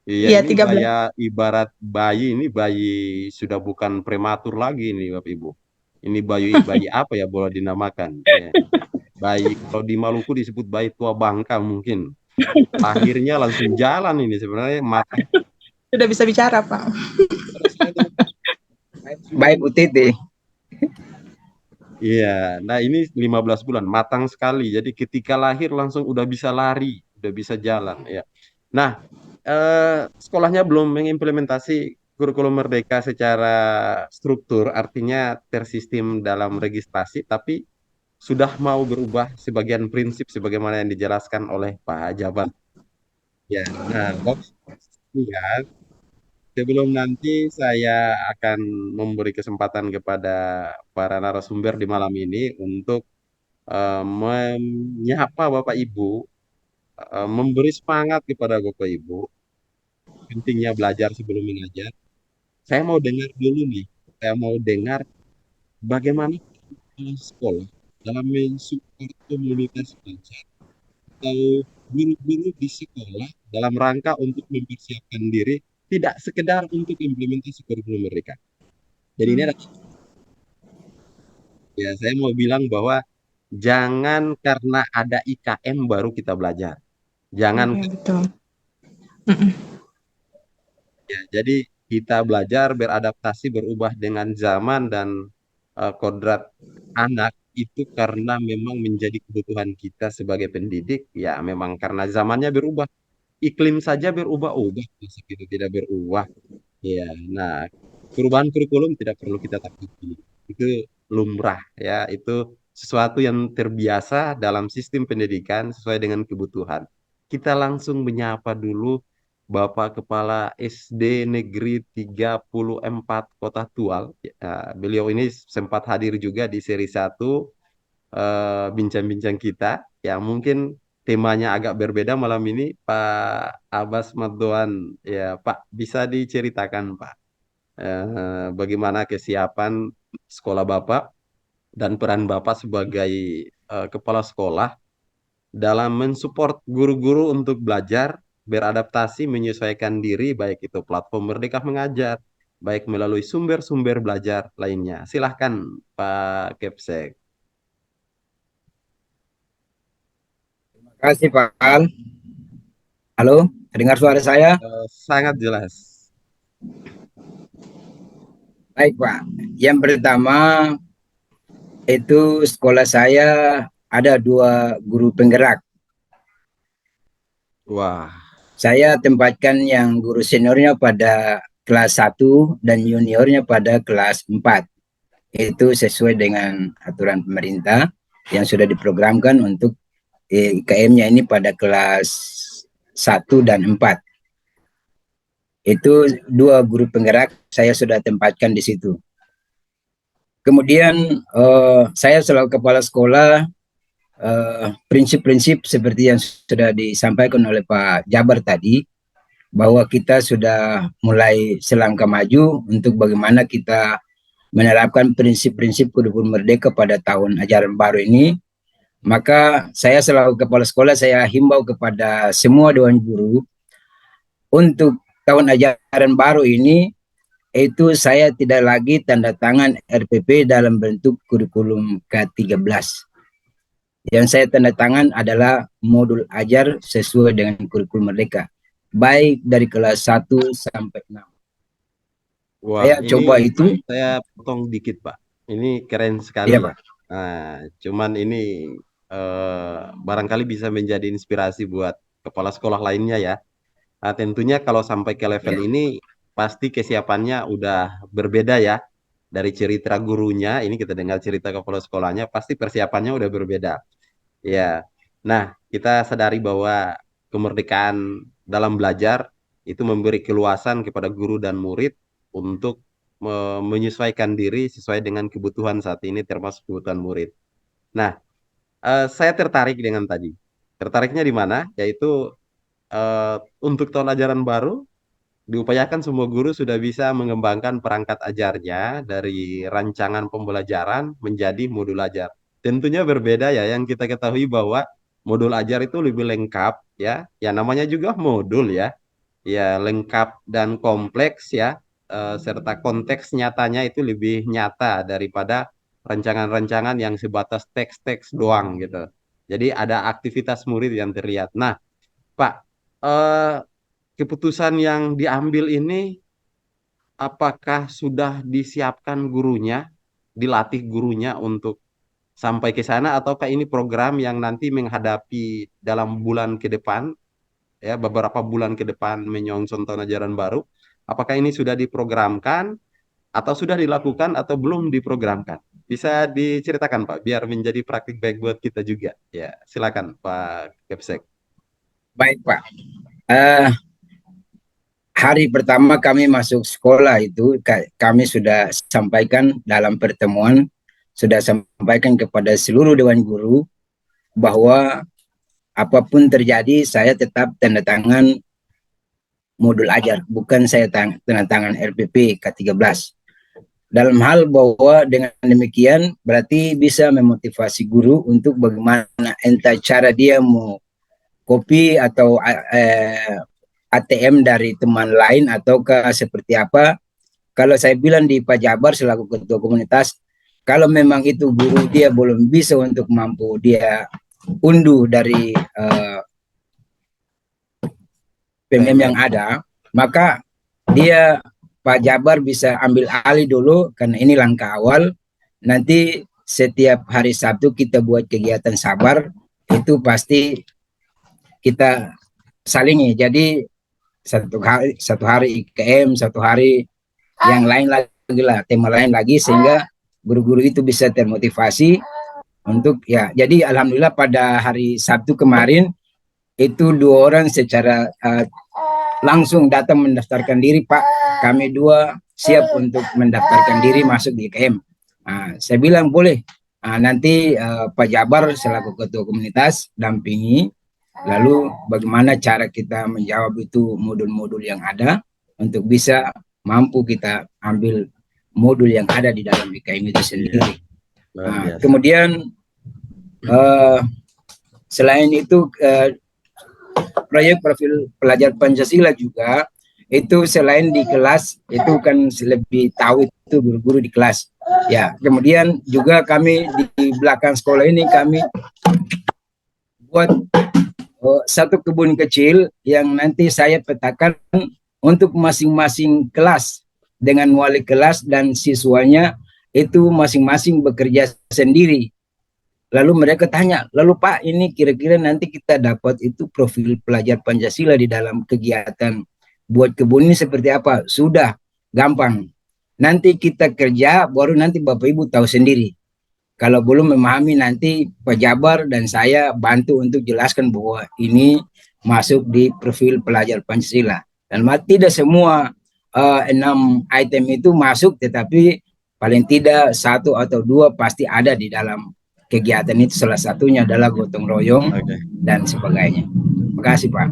Iya, ini 13. ibarat bayi, ini bayi sudah bukan prematur lagi ini Bapak Ibu. Ini bayi apa ya boleh dinamakan? Ya. Bayi kalau di Maluku disebut bayi tua bangka mungkin. Akhirnya langsung jalan ini sebenarnya mata. Sudah bisa bicara Pak. Baik UTT. Iya, nah ini 15 bulan matang sekali. Jadi ketika lahir langsung udah bisa lari, udah bisa jalan ya. Nah, sekolahnya belum mengimplementasi kurikulum Merdeka secara struktur, artinya tersistem dalam registrasi, tapi sudah mau berubah sebagian prinsip sebagaimana yang dijelaskan oleh Pak Jabar. Ya, nah, ya, sebelum nanti saya akan memberi kesempatan kepada para narasumber di malam ini untuk menyapa Bapak Ibu, memberi semangat kepada Bapak Ibu, pentingnya belajar sebelum mengajar. Saya mau dengar dulu nih, saya mau dengar bagaimana sekolah dalam mensupport komunitas belajar atau guru-guru di sekolah dalam rangka untuk mempersiapkan diri tidak sekedar untuk implementasi kurikulum mereka. Jadi ini adalah, ya saya mau bilang bahwa jangan karena ada IKM baru kita belajar. Jangan. Ya, betul. Ya, jadi kita belajar beradaptasi berubah dengan zaman dan kodrat anak itu karena memang menjadi kebutuhan kita sebagai pendidik. Ya memang karena zamannya berubah, iklim saja berubah-ubah, masa itu tidak berubah. Ya, nah perubahan kurikulum tidak perlu kita takuti, itu lumrah ya, itu sesuatu yang terbiasa dalam sistem pendidikan sesuai dengan kebutuhan. Kita langsung menyapa dulu Bapak Kepala SD Negeri 34 Kota Tual. Beliau ini sempat hadir juga di seri 1 bincang-bincang kita. Ya mungkin temanya agak berbeda malam ini, Pak Abbas Maddoan. Ya Pak, bisa diceritakan Pak, bagaimana kesiapan sekolah Bapak dan peran Bapak sebagai kepala sekolah dalam mensupport guru-guru untuk belajar, beradaptasi, menyesuaikan diri, baik itu platform Merdeka Mengajar, baik melalui sumber-sumber belajar lainnya. Silahkan Pak Kepsek. Terima kasih Pak Al. Halo, dengar suara saya? Sangat jelas. Baik Pak. Yang pertama itu sekolah saya ada 2 guru penggerak. Wah, Saya tempatkan yang guru seniornya pada kelas 1 dan juniornya pada kelas 4. Itu sesuai dengan aturan pemerintah yang sudah diprogramkan untuk IKM-nya ini pada kelas 1 dan 4. Itu 2 guru penggerak saya sudah tempatkan di situ. Kemudian saya selaku kepala sekolah, prinsip-prinsip seperti yang sudah disampaikan oleh Pak Jabar tadi, bahwa kita sudah mulai selangkah maju untuk bagaimana kita menerapkan prinsip-prinsip kurikulum merdeka pada tahun ajaran baru ini. Maka saya selaku kepala sekolah, saya himbau kepada semua dewan guru untuk tahun ajaran baru ini, itu saya tidak lagi tanda tangan RPP dalam bentuk kurikulum K13. Yang saya tanda tangan adalah modul ajar sesuai dengan kurikulum merdeka, baik dari kelas 1 sampai 6. wah, Saya ini coba itu. saya potong dikit Pak. Ini keren sekali. Iya Pak. Nah, cuman ini barangkali bisa menjadi inspirasi buat kepala sekolah lainnya ya. Nah, tentunya kalau sampai ke level ini pasti kesiapannya udah berbeda ya. Dari cerita gurunya, ini kita dengar cerita kepala sekolahnya, pasti persiapannya udah berbeda. Ya. Nah, kita sadari bahwa kemerdekaan dalam belajar itu memberi keluasan kepada guru dan murid untuk menyesuaikan diri sesuai dengan kebutuhan saat ini termasuk kebutuhan murid. Nah, saya tertarik dengan tadi. Tertariknya di mana? Yaitu untuk tahun ajaran baru diupayakan semua guru sudah bisa mengembangkan perangkat ajarnya dari rancangan pembelajaran menjadi modul ajar. Tentunya berbeda ya, yang kita ketahui bahwa modul ajar itu lebih lengkap ya. Ya namanya juga modul ya. Ya lengkap dan kompleks ya, serta konteks nyatanya itu lebih nyata daripada rancangan-rancangan yang sebatas teks-teks doang gitu. Jadi ada aktivitas murid yang terlihat. Nah, Pak, eh, keputusan yang diambil ini apakah sudah disiapkan gurunya, dilatih gurunya untuk sampai ke sana, ataukah ini program yang nanti menghadapi dalam bulan ke depan, ya beberapa bulan ke depan menyongsong tahun ajaran baru, apakah ini sudah diprogramkan atau sudah dilakukan atau belum diprogramkan? Bisa diceritakan Pak, biar menjadi praktik baik buat kita juga. Ya, silakan Pak Kepsek. Baik Pak. Hari pertama kami masuk sekolah itu kami sudah sampaikan dalam pertemuan, sudah sampaikan kepada seluruh dewan guru bahwa apapun terjadi saya tetap tanda tangan modul ajar, bukan saya tanda tangan RPP K13. Dalam hal bahwa dengan demikian berarti bisa memotivasi guru untuk bagaimana entah cara dia mau copy atau ATM dari teman lain ataukah seperti apa. Kalau saya bilang di Pak Jabar selaku ketua komunitas, kalau memang itu guru dia belum bisa untuk mampu dia unduh dari PMM yang ada, maka dia Pak Jabar bisa ambil alih dulu karena ini langkah awal. Nanti setiap hari Sabtu kita buat kegiatan sabar, itu pasti kita salingi. Jadi satu hari IKM, satu hari yang lain lagi lah, tema lain lagi, sehingga guru-guru itu bisa termotivasi untuk ya. Jadi alhamdulillah pada hari Sabtu kemarin itu 2 orang secara langsung datang mendaftarkan diri, Pak. Kami 2 siap untuk mendaftarkan diri masuk di IKM. Saya bilang boleh. Nanti Pak Jabar selaku ketua komunitas dampingi. Lalu bagaimana cara kita menjawab itu modul-modul yang ada untuk bisa mampu kita ambil modul yang ada di dalam IKM itu sendiri. Kemudian selain itu proyek profil pelajar Pancasila juga itu selain di kelas itu kan lebih tahu itu guru-guru di kelas. Ya, kemudian juga kami di belakang sekolah ini kami buat satu kebun kecil yang nanti saya petakan untuk masing-masing kelas dengan wali kelas dan siswanya itu masing-masing bekerja sendiri. Lalu mereka tanya, lalu Pak ini kira-kira nanti kita dapat itu profil pelajar Pancasila di dalam kegiatan buat kebun ini seperti apa? Sudah, gampang. Nanti kita kerja, baru nanti Bapak Ibu tahu sendiri. Kalau belum memahami nanti Pak Jabar dan saya bantu untuk jelaskan bahwa ini masuk di profil pelajar Pancasila. Dan tidak semua 6 item itu masuk, tetapi paling tidak 1 atau 2 pasti ada di dalam kegiatan itu. Salah satunya adalah gotong royong dan sebagainya. Terima kasih Pak.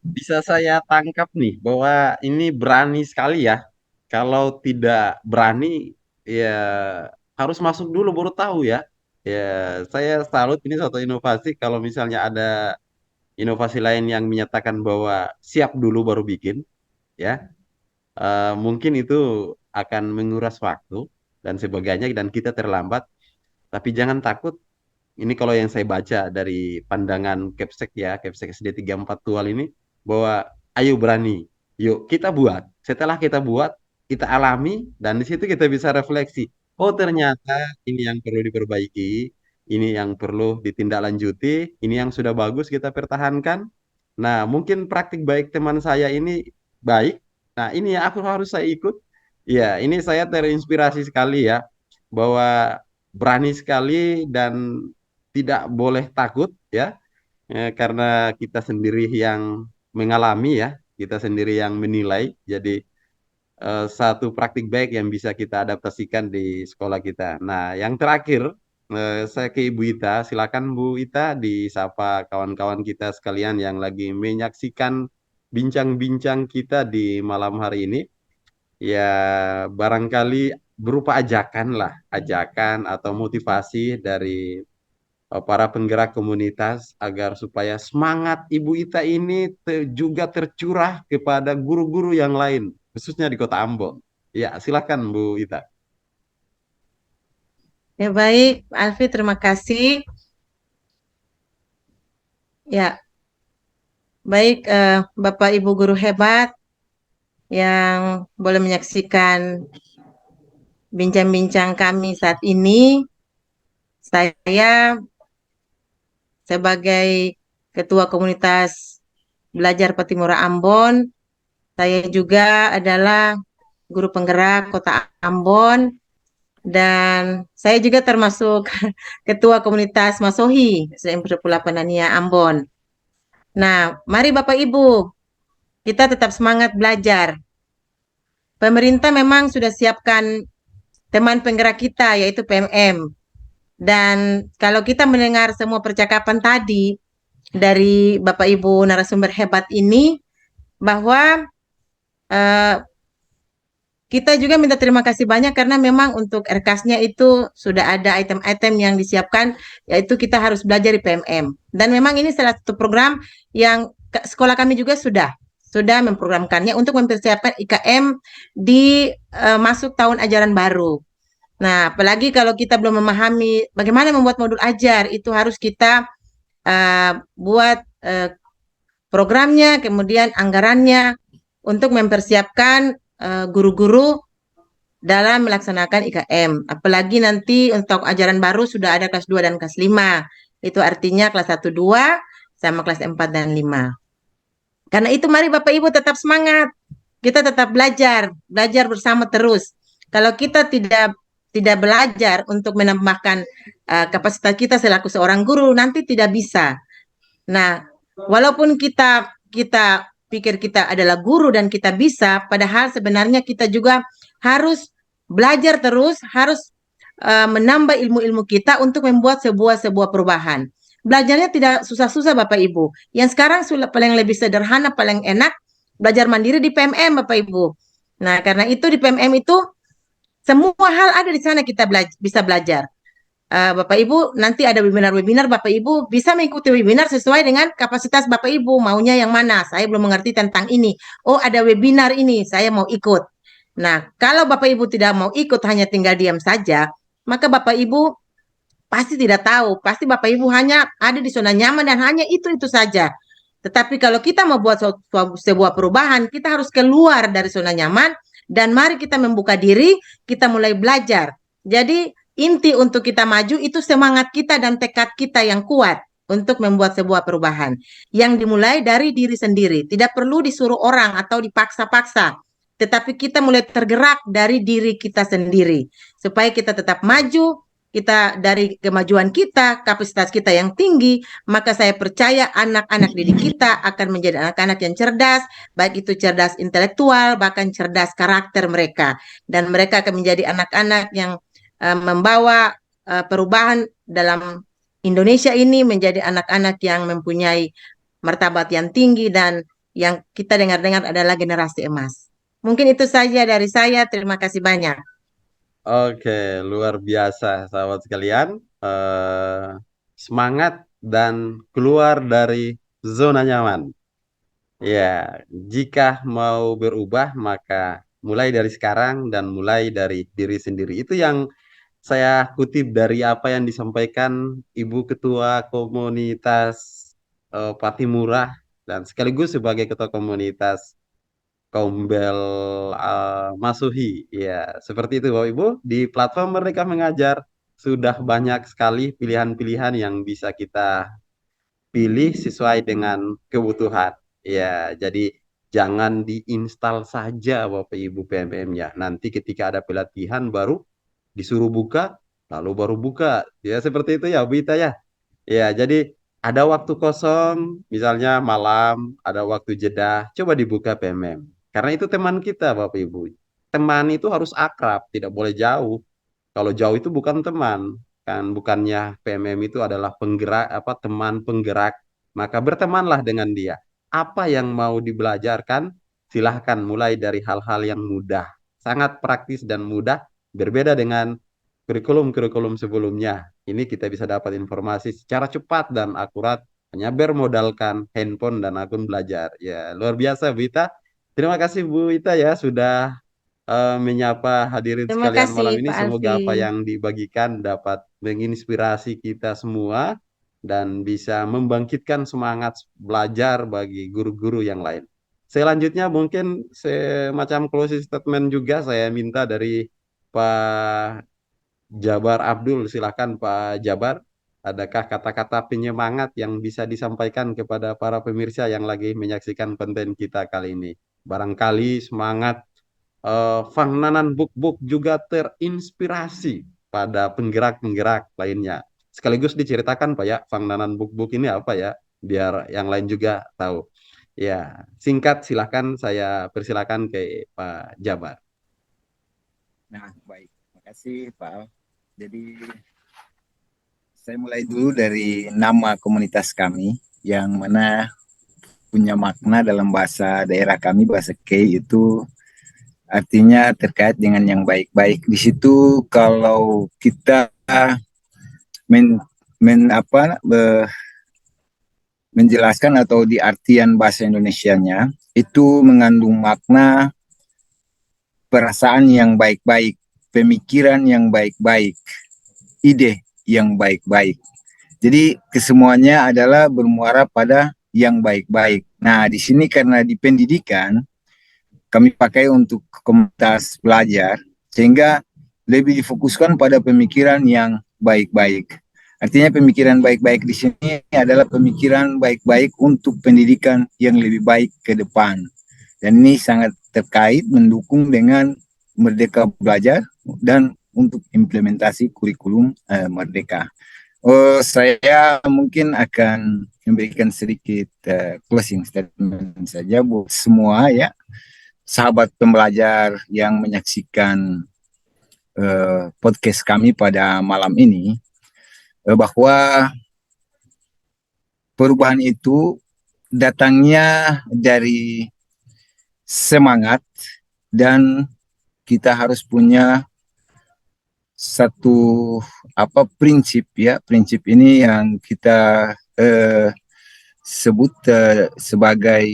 Bisa saya tangkap nih bahwa ini berani sekali ya. Kalau tidak berani ya harus masuk dulu baru tahu ya. Ya, saya salut, ini suatu inovasi. Kalau misalnya ada inovasi lain yang menyatakan bahwa siap dulu baru bikin, ya, mungkin itu akan menguras waktu dan sebagainya dan kita terlambat. Tapi jangan takut. Ini kalau yang saya baca dari pandangan Kepsek ya, Kepsek SD 34 Tual ini, bahwa ayo berani, yuk kita buat. Setelah kita buat, kita alami, dan di situ kita bisa refleksi. Oh ternyata ini yang perlu diperbaiki, ini yang perlu ditindaklanjuti, ini yang sudah bagus kita pertahankan. Nah mungkin praktik baik teman saya ini baik, nah ini yang aku harus saya ikut. Ya ini saya terinspirasi sekali ya, bahwa berani sekali dan tidak boleh takut ya, karena kita sendiri yang mengalami ya, kita sendiri yang menilai. Jadi satu praktik baik yang bisa kita adaptasikan di sekolah kita. Nah, yang terakhir saya ke Ibu Ita, silakan Bu Ita disapa kawan-kawan kita sekalian yang lagi menyaksikan bincang-bincang kita di malam hari ini. Ya, barangkali berupa ajakan lah, ajakan atau motivasi dari para penggerak komunitas agar supaya semangat Ibu Ita ini juga tercurah kepada guru-guru yang lain, khususnya di Kota Ambon. Ya, silakan Bu Ita. Ya baik, Alfi, terima kasih. Ya, baik Bapak Ibu guru hebat yang boleh menyaksikan bincang-bincang kami saat ini. Saya sebagai Ketua Komunitas Belajar Patimura Ambon, saya juga adalah guru penggerak Kota Ambon, dan saya juga termasuk Ketua Komunitas Masohi SMP 8 Nania Ambon. Nah, mari Bapak Ibu, kita tetap semangat belajar. Pemerintah memang sudah siapkan teman penggerak kita, yaitu PMM. Dan kalau kita mendengar semua percakapan tadi dari Bapak Ibu narasumber hebat ini, bahwa kita juga minta terima kasih banyak karena memang untuk RKAS-nya itu sudah ada item-item yang disiapkan, yaitu kita harus belajar di PMM. Dan memang ini salah satu program yang sekolah kami juga sudah memprogramkannya untuk mempersiapkan IKM di masuk tahun ajaran baru. Nah, apalagi kalau kita belum memahami bagaimana membuat modul ajar, itu harus kita buat programnya, kemudian anggarannya untuk mempersiapkan guru-guru dalam melaksanakan IKM. Apalagi nanti untuk ajaran baru sudah ada kelas 2 dan kelas 5. Itu artinya kelas 1, 2 sama kelas 4 dan 5. Karena itu mari Bapak Ibu tetap semangat. Kita tetap belajar bersama terus. Kalau kita tidak tidak belajar untuk menambahkan kapasitas kita selaku seorang guru, nanti tidak bisa. Nah, walaupun kita pikir kita adalah guru dan kita bisa, padahal sebenarnya kita juga harus belajar terus, harus menambah ilmu-ilmu kita untuk membuat sebuah perubahan. Belajarnya tidak susah-susah Bapak Ibu. Yang sekarang sudah paling lebih sederhana, paling enak, belajar mandiri di PMM Bapak Ibu. Nah, karena itu di PMM itu semua hal ada di sana, kita bisa belajar. Bapak Ibu, nanti ada webinar-webinar, Bapak Ibu bisa mengikuti webinar sesuai dengan kapasitas Bapak Ibu, maunya yang mana. Saya belum mengerti tentang ini. Oh, ada webinar ini, saya mau ikut. Nah, kalau Bapak Ibu tidak mau ikut, hanya tinggal diam saja, maka Bapak Ibu pasti tidak tahu. Pasti Bapak Ibu hanya ada di zona nyaman dan hanya itu saja. Tetapi kalau kita mau buat sebuah perubahan, kita harus keluar dari zona nyaman dan mari kita membuka diri, kita mulai belajar. Jadi inti untuk kita maju itu semangat kita dan tekad kita yang kuat untuk membuat sebuah perubahan yang dimulai dari diri sendiri. Tidak perlu disuruh orang atau dipaksa-paksa, tetapi kita mulai tergerak dari diri kita sendiri supaya kita tetap maju. Kita dari kemajuan kita, kapasitas kita yang tinggi, maka saya percaya anak-anak didik kita akan menjadi anak-anak yang cerdas, baik itu cerdas intelektual, bahkan cerdas karakter mereka. Dan mereka akan menjadi anak-anak yang membawa perubahan dalam Indonesia ini, menjadi anak-anak yang mempunyai martabat yang tinggi dan yang kita dengar-dengar adalah generasi emas. Mungkin itu saja dari saya. Terima kasih banyak. Oke, luar biasa sahabat sekalian. Semangat dan keluar dari zona nyaman. Ya, jika mau berubah maka mulai dari sekarang dan mulai dari diri sendiri. Itu yang saya kutip dari apa yang disampaikan Ibu Ketua Komunitas Patimura dan sekaligus sebagai Ketua Komunitas Kaumbel Masuhi. Ya, seperti itu Bapak Ibu. Di platform Merdeka Mengajar sudah banyak sekali pilihan-pilihan yang bisa kita pilih sesuai dengan kebutuhan. Ya, jadi jangan diinstal saja Bapak Ibu PMM-nya. Nanti ketika ada pelatihan baru disuruh buka, lalu baru buka. Ya, seperti itu ya Bu Ita ya. Ya, jadi ada waktu kosong, misalnya malam, ada waktu jeda, coba dibuka PMM. Karena itu teman kita, Bapak Ibu. Teman itu harus akrab, tidak boleh jauh. Kalau jauh itu bukan teman. Kan bukannya PMM itu adalah penggerak, teman penggerak. Maka bertemanlah dengan dia. Apa yang mau dibelajarkan, silahkan mulai dari hal-hal yang mudah. Sangat praktis dan mudah, berbeda dengan kurikulum-kurikulum sebelumnya. Ini kita bisa dapat informasi secara cepat dan akurat hanya bermodalkan handphone dan akun belajar. Ya, luar biasa Bu Ita. Terima kasih Bu Ita ya sudah menyapa hadirin Terima sekalian malam kasih ini. Pak Semoga apa Alfi. yang dibagikan dapat menginspirasi kita semua dan bisa membangkitkan semangat belajar bagi guru-guru yang lain. Selanjutnya mungkin semacam closing statement juga saya minta dari Pak Jabar Abdul. Silakan Pak Jabar. Adakah kata-kata penyemangat yang bisa disampaikan kepada para pemirsa yang lagi menyaksikan konten kita kali ini? Barangkali semangat Fang Nanan Buk Buk juga terinspirasi pada penggerak-penggerak lainnya. Sekaligus diceritakan Pak ya, Fang Nanan Buk Buk ini apa ya, biar yang lain juga tahu. Ya, singkat silahkan saya persilakan ke Pak Jabar. Nah, baik. Terima kasih, Pak Al. Jadi, saya mulai dulu dari nama komunitas kami, yang mana punya makna dalam bahasa daerah kami, bahasa Kei itu artinya terkait dengan yang baik-baik. Di situ kalau kita men, men apa menjelaskan atau di artian bahasa Indonesianya itu mengandung makna perasaan yang baik-baik, pemikiran yang baik-baik, ide yang baik-baik. Jadi kesemuanya adalah bermuara pada yang baik-baik. Nah, di sini karena di pendidikan kami pakai untuk komunitas belajar sehingga lebih difokuskan pada pemikiran yang baik-baik. Artinya pemikiran baik-baik di sini adalah pemikiran baik-baik untuk pendidikan yang lebih baik ke depan. Dan ini sangat terkait mendukung dengan Merdeka Belajar dan untuk implementasi kurikulum Merdeka. Saya mungkin akan memberikan sedikit closing statement saja buat semua ya, sahabat pembelajar yang menyaksikan podcast kami pada malam ini, bahwa perubahan itu datangnya dari semangat, dan kita harus punya satu prinsip ya. Prinsip ini yang kita sebut sebagai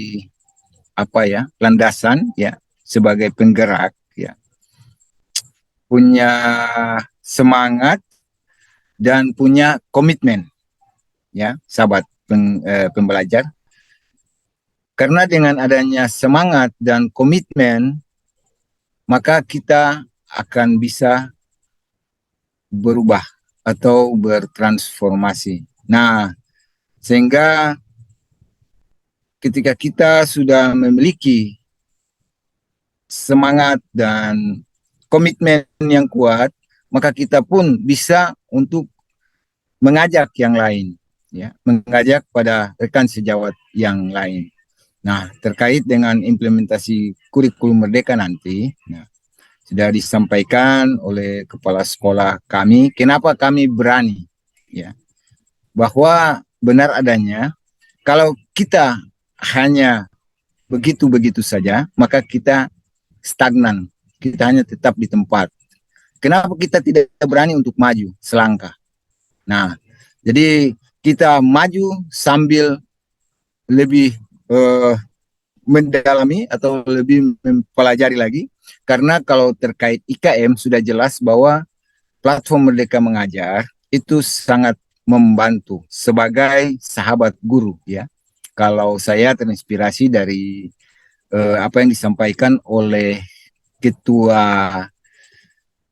landasan ya, sebagai penggerak ya. Punya semangat dan punya komitmen ya, sahabat pembelajar. Karena dengan adanya semangat dan komitmen, maka kita akan bisa berubah atau bertransformasi. Nah, sehingga ketika kita sudah memiliki semangat dan komitmen yang kuat, maka kita pun bisa untuk mengajak yang lain, ya, mengajak pada rekan sejawat yang lain. Nah, terkait dengan implementasi kurikulum Merdeka nanti, nah, sudah disampaikan oleh kepala sekolah kami, kenapa kami berani, ya, bahwa benar adanya kalau kita hanya begitu-begitu saja, maka kita stagnan, kita hanya tetap di tempat. Kenapa kita tidak berani untuk maju selangkah? Nah, jadi kita maju sambil lebih mendalami atau lebih mempelajari lagi, karena kalau terkait IKM sudah jelas bahwa platform Merdeka Mengajar itu sangat membantu sebagai sahabat guru ya. Kalau saya terinspirasi dari apa yang disampaikan oleh Ketua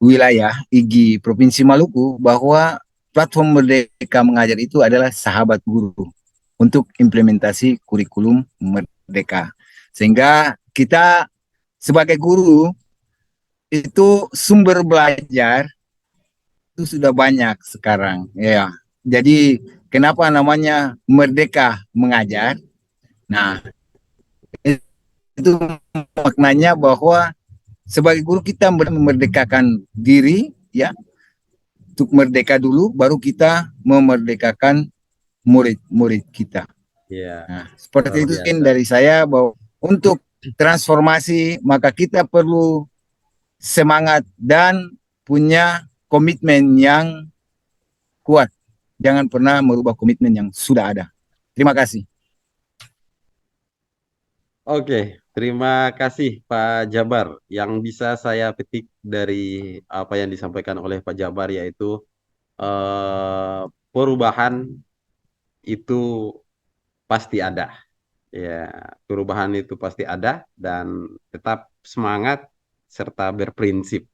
Wilayah IGI Provinsi Maluku, bahwa platform Merdeka Mengajar itu adalah sahabat guru untuk implementasi kurikulum Merdeka. Sehingga kita sebagai guru itu sumber belajar itu sudah banyak sekarang ya. Jadi kenapa namanya Merdeka Mengajar? Nah, itu maknanya bahwa sebagai guru kita memerdekakan diri ya, untuk merdeka dulu baru kita memerdekakan murid-murid kita. Ya, Nah, seperti luar itu mungkin biasa. dari saya, bahwa untuk transformasi maka kita perlu semangat dan punya komitmen yang kuat. Jangan pernah merubah komitmen yang sudah ada. Terima kasih. Oke, terima kasih Pak Jabar. Yang bisa saya petik dari apa yang disampaikan oleh Pak Jabar yaitu perubahan itu pasti ada. Ya, perubahan itu pasti ada dan tetap semangat serta berprinsip.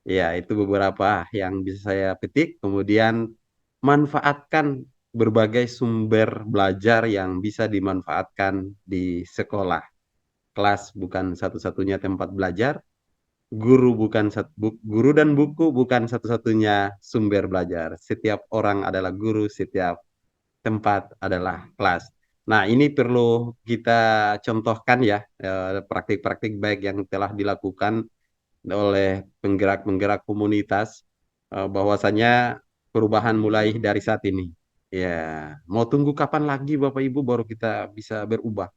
Ya, itu beberapa yang bisa saya petik. Kemudian manfaatkan berbagai sumber belajar yang bisa dimanfaatkan di sekolah. Kelas bukan satu-satunya tempat belajar, guru dan buku bukan satu-satunya sumber belajar. Setiap orang adalah guru, setiap tempat adalah kelas. Nah, ini perlu kita contohkan ya, praktik-praktik baik yang telah dilakukan oleh penggerak-penggerak komunitas, bahwasanya perubahan mulai dari saat ini. Ya, mau tunggu kapan lagi Bapak Ibu baru kita bisa berubah?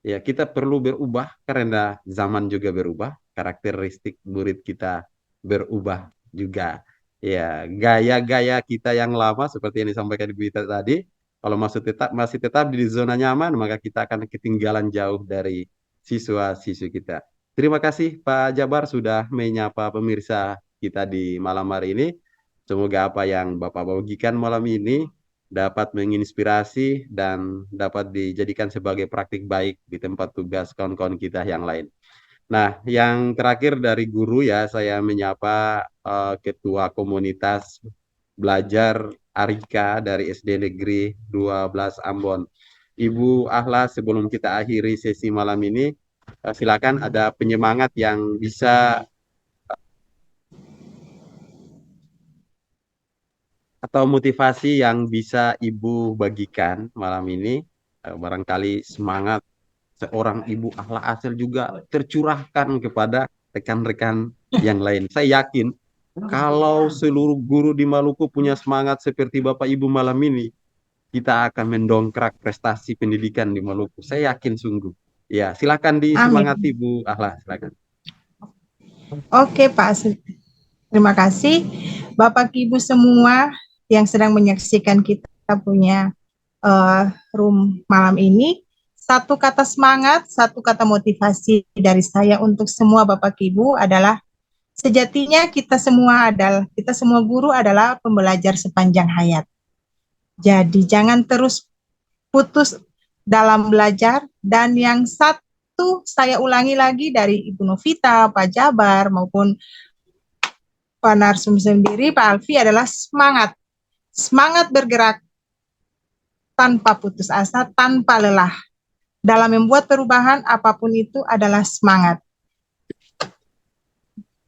Ya, kita perlu berubah karena zaman juga berubah, karakteristik murid kita berubah juga. Ya, gaya-gaya kita yang lama seperti yang disampaikan Ibu Ita tadi, kalau masih tetap di zona nyaman, maka kita akan ketinggalan jauh dari siswa-siswi kita. Terima kasih Pak Jabar sudah menyapa pemirsa kita di malam hari ini. Semoga apa yang Bapak bagikan malam ini dapat menginspirasi dan dapat dijadikan sebagai praktik baik di tempat tugas kawan-kawan kita yang lain. Nah, yang terakhir dari guru ya, saya menyapa Ketua Komunitas Belajar Arika dari SD Negeri 12 Ambon. Ibu Ahla, sebelum kita akhiri sesi malam ini, silakan ada penyemangat yang bisa atau motivasi yang bisa Ibu bagikan malam ini? Barangkali semangat seorang Ibu Ahla Asel juga tercurahkan kepada rekan-rekan yang lain. Saya yakin kalau seluruh guru di Maluku punya semangat seperti Bapak Ibu malam ini, kita akan mendongkrak prestasi pendidikan di Maluku. Saya yakin sungguh. Ya, silakan disemangati Amin. Bu Ahla, silakan. Oke, Pak. Terima kasih. Bapak Ibu semua yang sedang menyaksikan kita punya room malam ini. Satu kata semangat, satu kata motivasi dari saya untuk semua Bapak Ibu adalah sejatinya kita semua guru adalah pembelajar sepanjang hayat. Jadi jangan terus putus dalam belajar, dan yang satu saya ulangi lagi dari Ibu Novita, Pak Jabar maupun Pak Narsum sendiri, Pak Alfi, adalah semangat. Semangat bergerak tanpa putus asa, tanpa lelah. Dalam membuat perubahan apapun itu adalah semangat.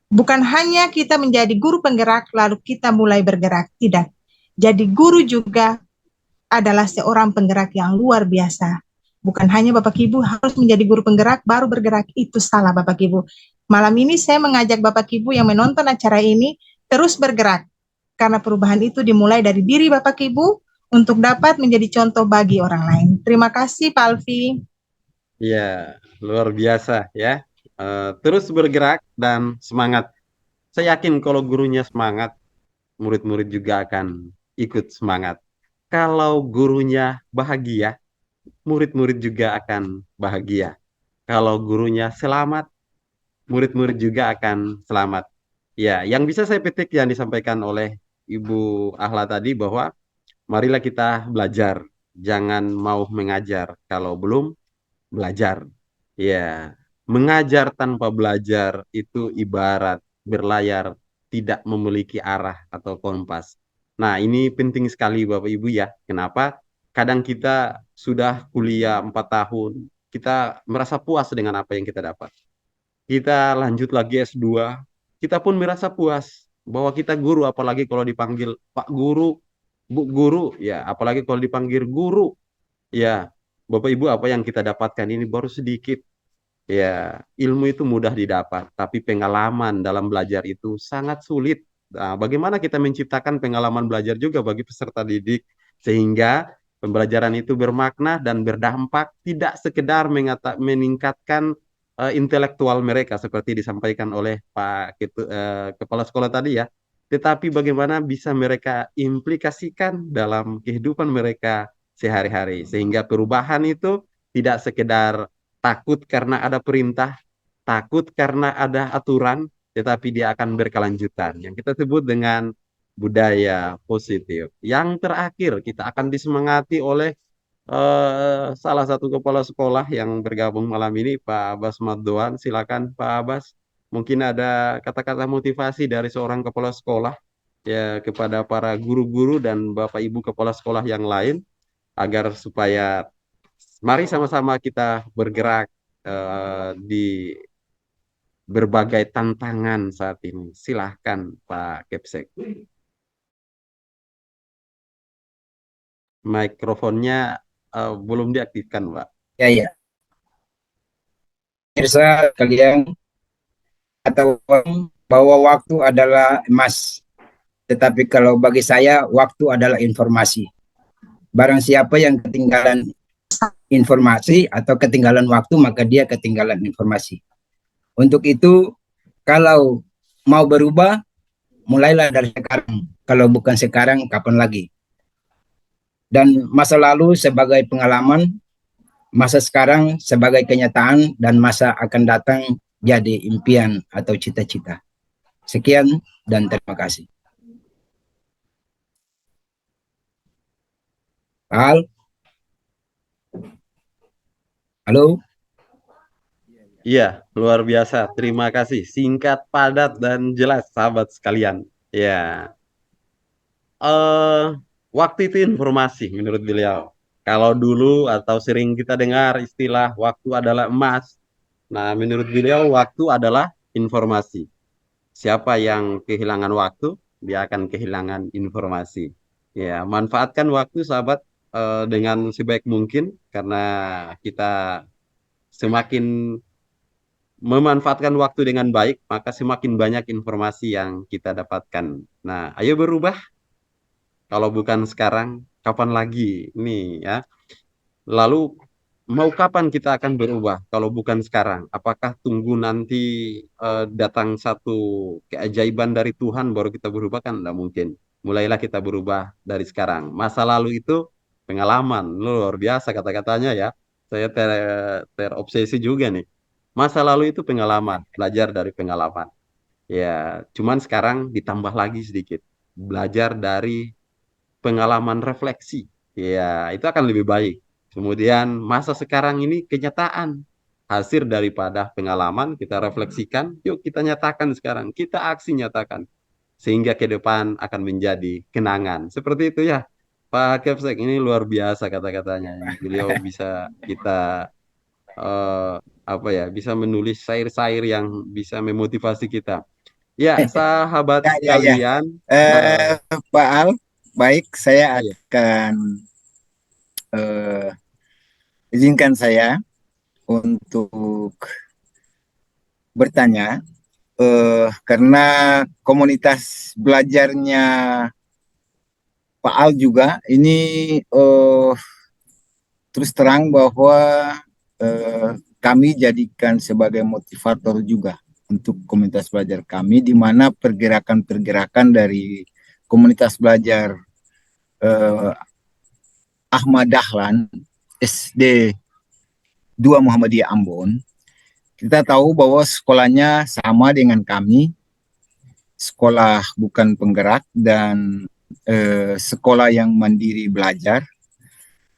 Bukan hanya kita menjadi guru penggerak lalu kita mulai bergerak, tidak. Jadi guru juga adalah seorang penggerak yang luar biasa. Bukan hanya Bapak Ibu harus menjadi guru penggerak baru bergerak, itu salah Bapak Ibu. Malam ini saya mengajak Bapak Ibu yang menonton acara ini terus bergerak. Karena perubahan itu dimulai dari diri Bapak Ibu untuk dapat menjadi contoh bagi orang lain. Terima kasih Pak Alfi. Ya, luar biasa ya. Terus bergerak dan semangat. Saya yakin kalau gurunya semangat, murid-murid juga akan ikut semangat. Kalau gurunya bahagia, murid-murid juga akan bahagia. Kalau gurunya selamat, murid-murid juga akan selamat. Ya, yang bisa saya petik yang disampaikan oleh Ibu Ahla tadi bahwa marilah kita belajar, jangan mau mengajar kalau belum belajar. Ya, mengajar tanpa belajar itu ibarat berlayar tidak memiliki arah atau kompas. Nah, ini penting sekali Bapak Ibu ya. Kenapa? Kadang kita sudah kuliah 4 tahun, kita merasa puas dengan apa yang kita dapat. Kita lanjut lagi S2, kita pun merasa puas bahwa kita guru, apalagi kalau dipanggil Pak Guru, Bu Guru, ya apalagi kalau dipanggil guru, ya Bapak Ibu apa yang kita dapatkan ini baru sedikit. Ya, ilmu itu mudah didapat, tapi pengalaman dalam belajar itu sangat sulit. Nah, bagaimana kita menciptakan pengalaman belajar juga bagi peserta didik sehingga pembelajaran itu bermakna dan berdampak, tidak sekedar meningkatkan intelektual mereka seperti disampaikan oleh Kepala Sekolah tadi ya, tetapi bagaimana bisa mereka implikasikan dalam kehidupan mereka sehari-hari sehingga perubahan itu tidak sekedar takut karena ada perintah, takut karena ada aturan, tetapi dia akan berkelanjutan. Yang kita sebut dengan budaya positif. Yang terakhir, kita akan disemangati oleh salah satu kepala sekolah yang bergabung malam ini, Pak Abbas Maddoan. Silakan Pak Abbas. Mungkin ada kata-kata motivasi dari seorang kepala sekolah ya kepada para guru-guru dan Bapak Ibu kepala sekolah yang lain agar supaya mari sama-sama kita bergerak di berbagai tantangan saat ini. Silahkan Pak Kepsek. Mikrofonnya belum diaktifkan, Pak. Ya, ya. Pemirsa kalian, atau bahwa waktu adalah emas. Tetapi kalau bagi saya, waktu adalah informasi. Barang siapa yang ketinggalan informasi atau ketinggalan waktu, maka dia ketinggalan informasi. Untuk itu, kalau mau berubah, mulailah dari sekarang. Kalau bukan sekarang, kapan lagi? Dan masa lalu sebagai pengalaman, masa sekarang sebagai kenyataan, dan masa akan datang jadi impian atau cita-cita. Sekian dan terima kasih. Al, halo. Iya, luar biasa. Terima kasih. Singkat, padat, dan jelas, sahabat sekalian. Ya, waktu itu informasi menurut beliau. Kalau dulu atau sering kita dengar istilah waktu adalah emas. Nah, menurut beliau waktu adalah informasi. Siapa yang kehilangan waktu, dia akan kehilangan informasi. Ya, manfaatkan waktu sahabat dengan sebaik mungkin karena kita semakin memanfaatkan waktu dengan baik, maka semakin banyak informasi yang kita dapatkan. Nah, ayo berubah. Kalau bukan sekarang, kapan lagi? Ini ya. Lalu mau kapan kita akan berubah? Kalau bukan sekarang, apakah tunggu nanti datang satu keajaiban dari Tuhan baru kita berubah? Kan tidak mungkin. Mulailah kita berubah dari sekarang. Masa lalu itu pengalaman, luar biasa kata-katanya ya. Saya terobsesi juga nih. Masa lalu itu pengalaman, belajar dari pengalaman. Ya, cuman sekarang ditambah lagi sedikit. Belajar dari pengalaman refleksi. Ya, itu akan lebih baik. Kemudian masa sekarang ini kenyataan. Hasil daripada pengalaman kita refleksikan, yuk kita nyatakan sekarang, kita aksi nyatakan. Sehingga ke depan akan menjadi kenangan. Seperti itu ya. Pak Kepsek ini luar biasa kata-katanya. Beliau bisa kita apa ya, bisa menulis syair-syair yang bisa memotivasi kita. Ya, sahabat Ya, ya, ya. sekalian, eh, Eh, Pak Al, baik, saya ayo. akan eh, izinkan saya untuk bertanya, karena komunitas belajarnya Pak Al juga ini eh, terus terang bahwa kami jadikan sebagai motivator juga untuk komunitas belajar kami, di mana pergerakan-pergerakan dari komunitas belajar eh, Ahmad Dahlan SD 2 Muhammadiyah Ambon. Kita tahu bahwa sekolahnya sama dengan kami, sekolah bukan penggerak dan sekolah yang mandiri belajar.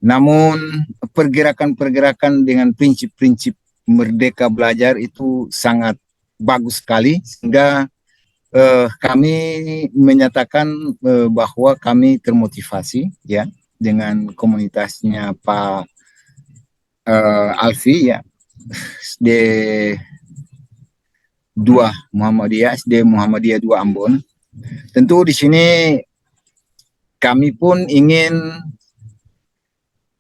Namun pergerakan-pergerakan dengan prinsip-prinsip merdeka belajar itu sangat bagus sekali, sehingga kami menyatakan bahwa kami termotivasi ya dengan komunitasnya Pak Alfi ya, SD 2 Muhammadiyah, SD Muhammadiyah 2 Ambon. Tentu di sini kami pun ingin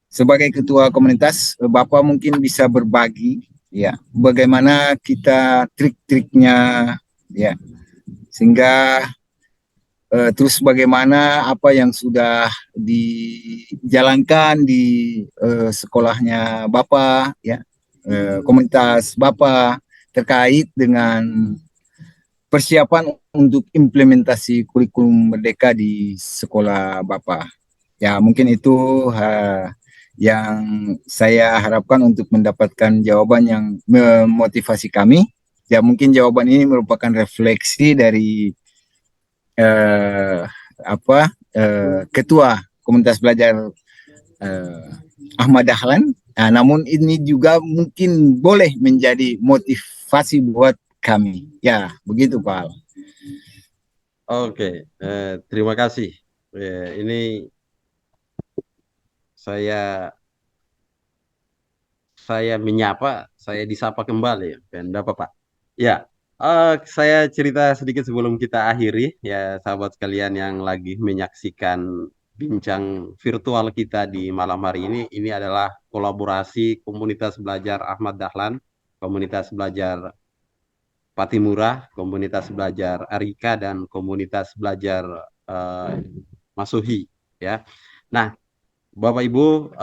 sebagai ketua komunitas, Bapak mungkin bisa berbagi ya bagaimana kita trik-triknya ya, sehingga terus bagaimana apa yang sudah dijalankan di sekolahnya Bapak ya, komunitas Bapak terkait dengan persiapan untuk implementasi kurikulum merdeka di sekolah Bapak. Ya, mungkin itu yang saya harapkan untuk mendapatkan jawaban yang memotivasi kami. Ya, mungkin jawaban ini merupakan refleksi dari eh, apa ketua komunitas belajar eh, Ahmad Dahlan. Nah, namun ini juga mungkin boleh menjadi motivasi buat kami. Ya, begitu Pak. Oke, terima kasih. Ini saya menyapa, saya disapa kembali ya. Dan apa Pak? Ya, saya cerita sedikit sebelum kita akhiri ya, sahabat sekalian yang lagi menyaksikan bincang virtual kita di malam hari ini. Ini adalah kolaborasi komunitas belajar Ahmad Dahlan, komunitas belajar Patimura, komunitas belajar Arika, dan komunitas belajar eh, Masuhi ya. Nah, Bapak Ibu,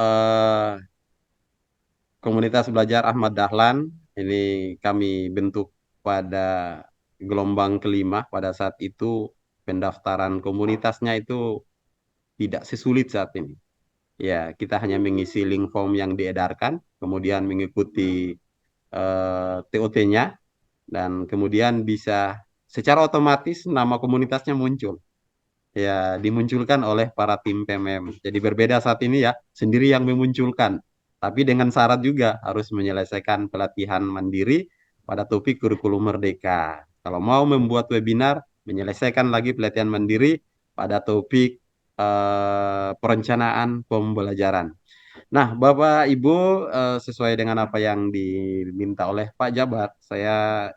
komunitas belajar Ahmad Dahlan ini kami bentuk pada gelombang kelima. Pada saat itu pendaftaran komunitasnya itu tidak sesulit saat ini. Ya, kita hanya mengisi link form yang diedarkan, kemudian mengikuti TOT-nya, dan kemudian bisa secara otomatis nama komunitasnya muncul. Ya, dimunculkan oleh para tim PMM. Jadi berbeda saat ini ya, sendiri yang memunculkan. Tapi dengan syarat juga harus menyelesaikan pelatihan mandiri pada topik kurikulum merdeka. Kalau mau membuat webinar, menyelesaikan lagi pelatihan mandiri pada topik perencanaan pembelajaran. Nah, Bapak Ibu, sesuai dengan apa yang diminta oleh Pak Jabat, saya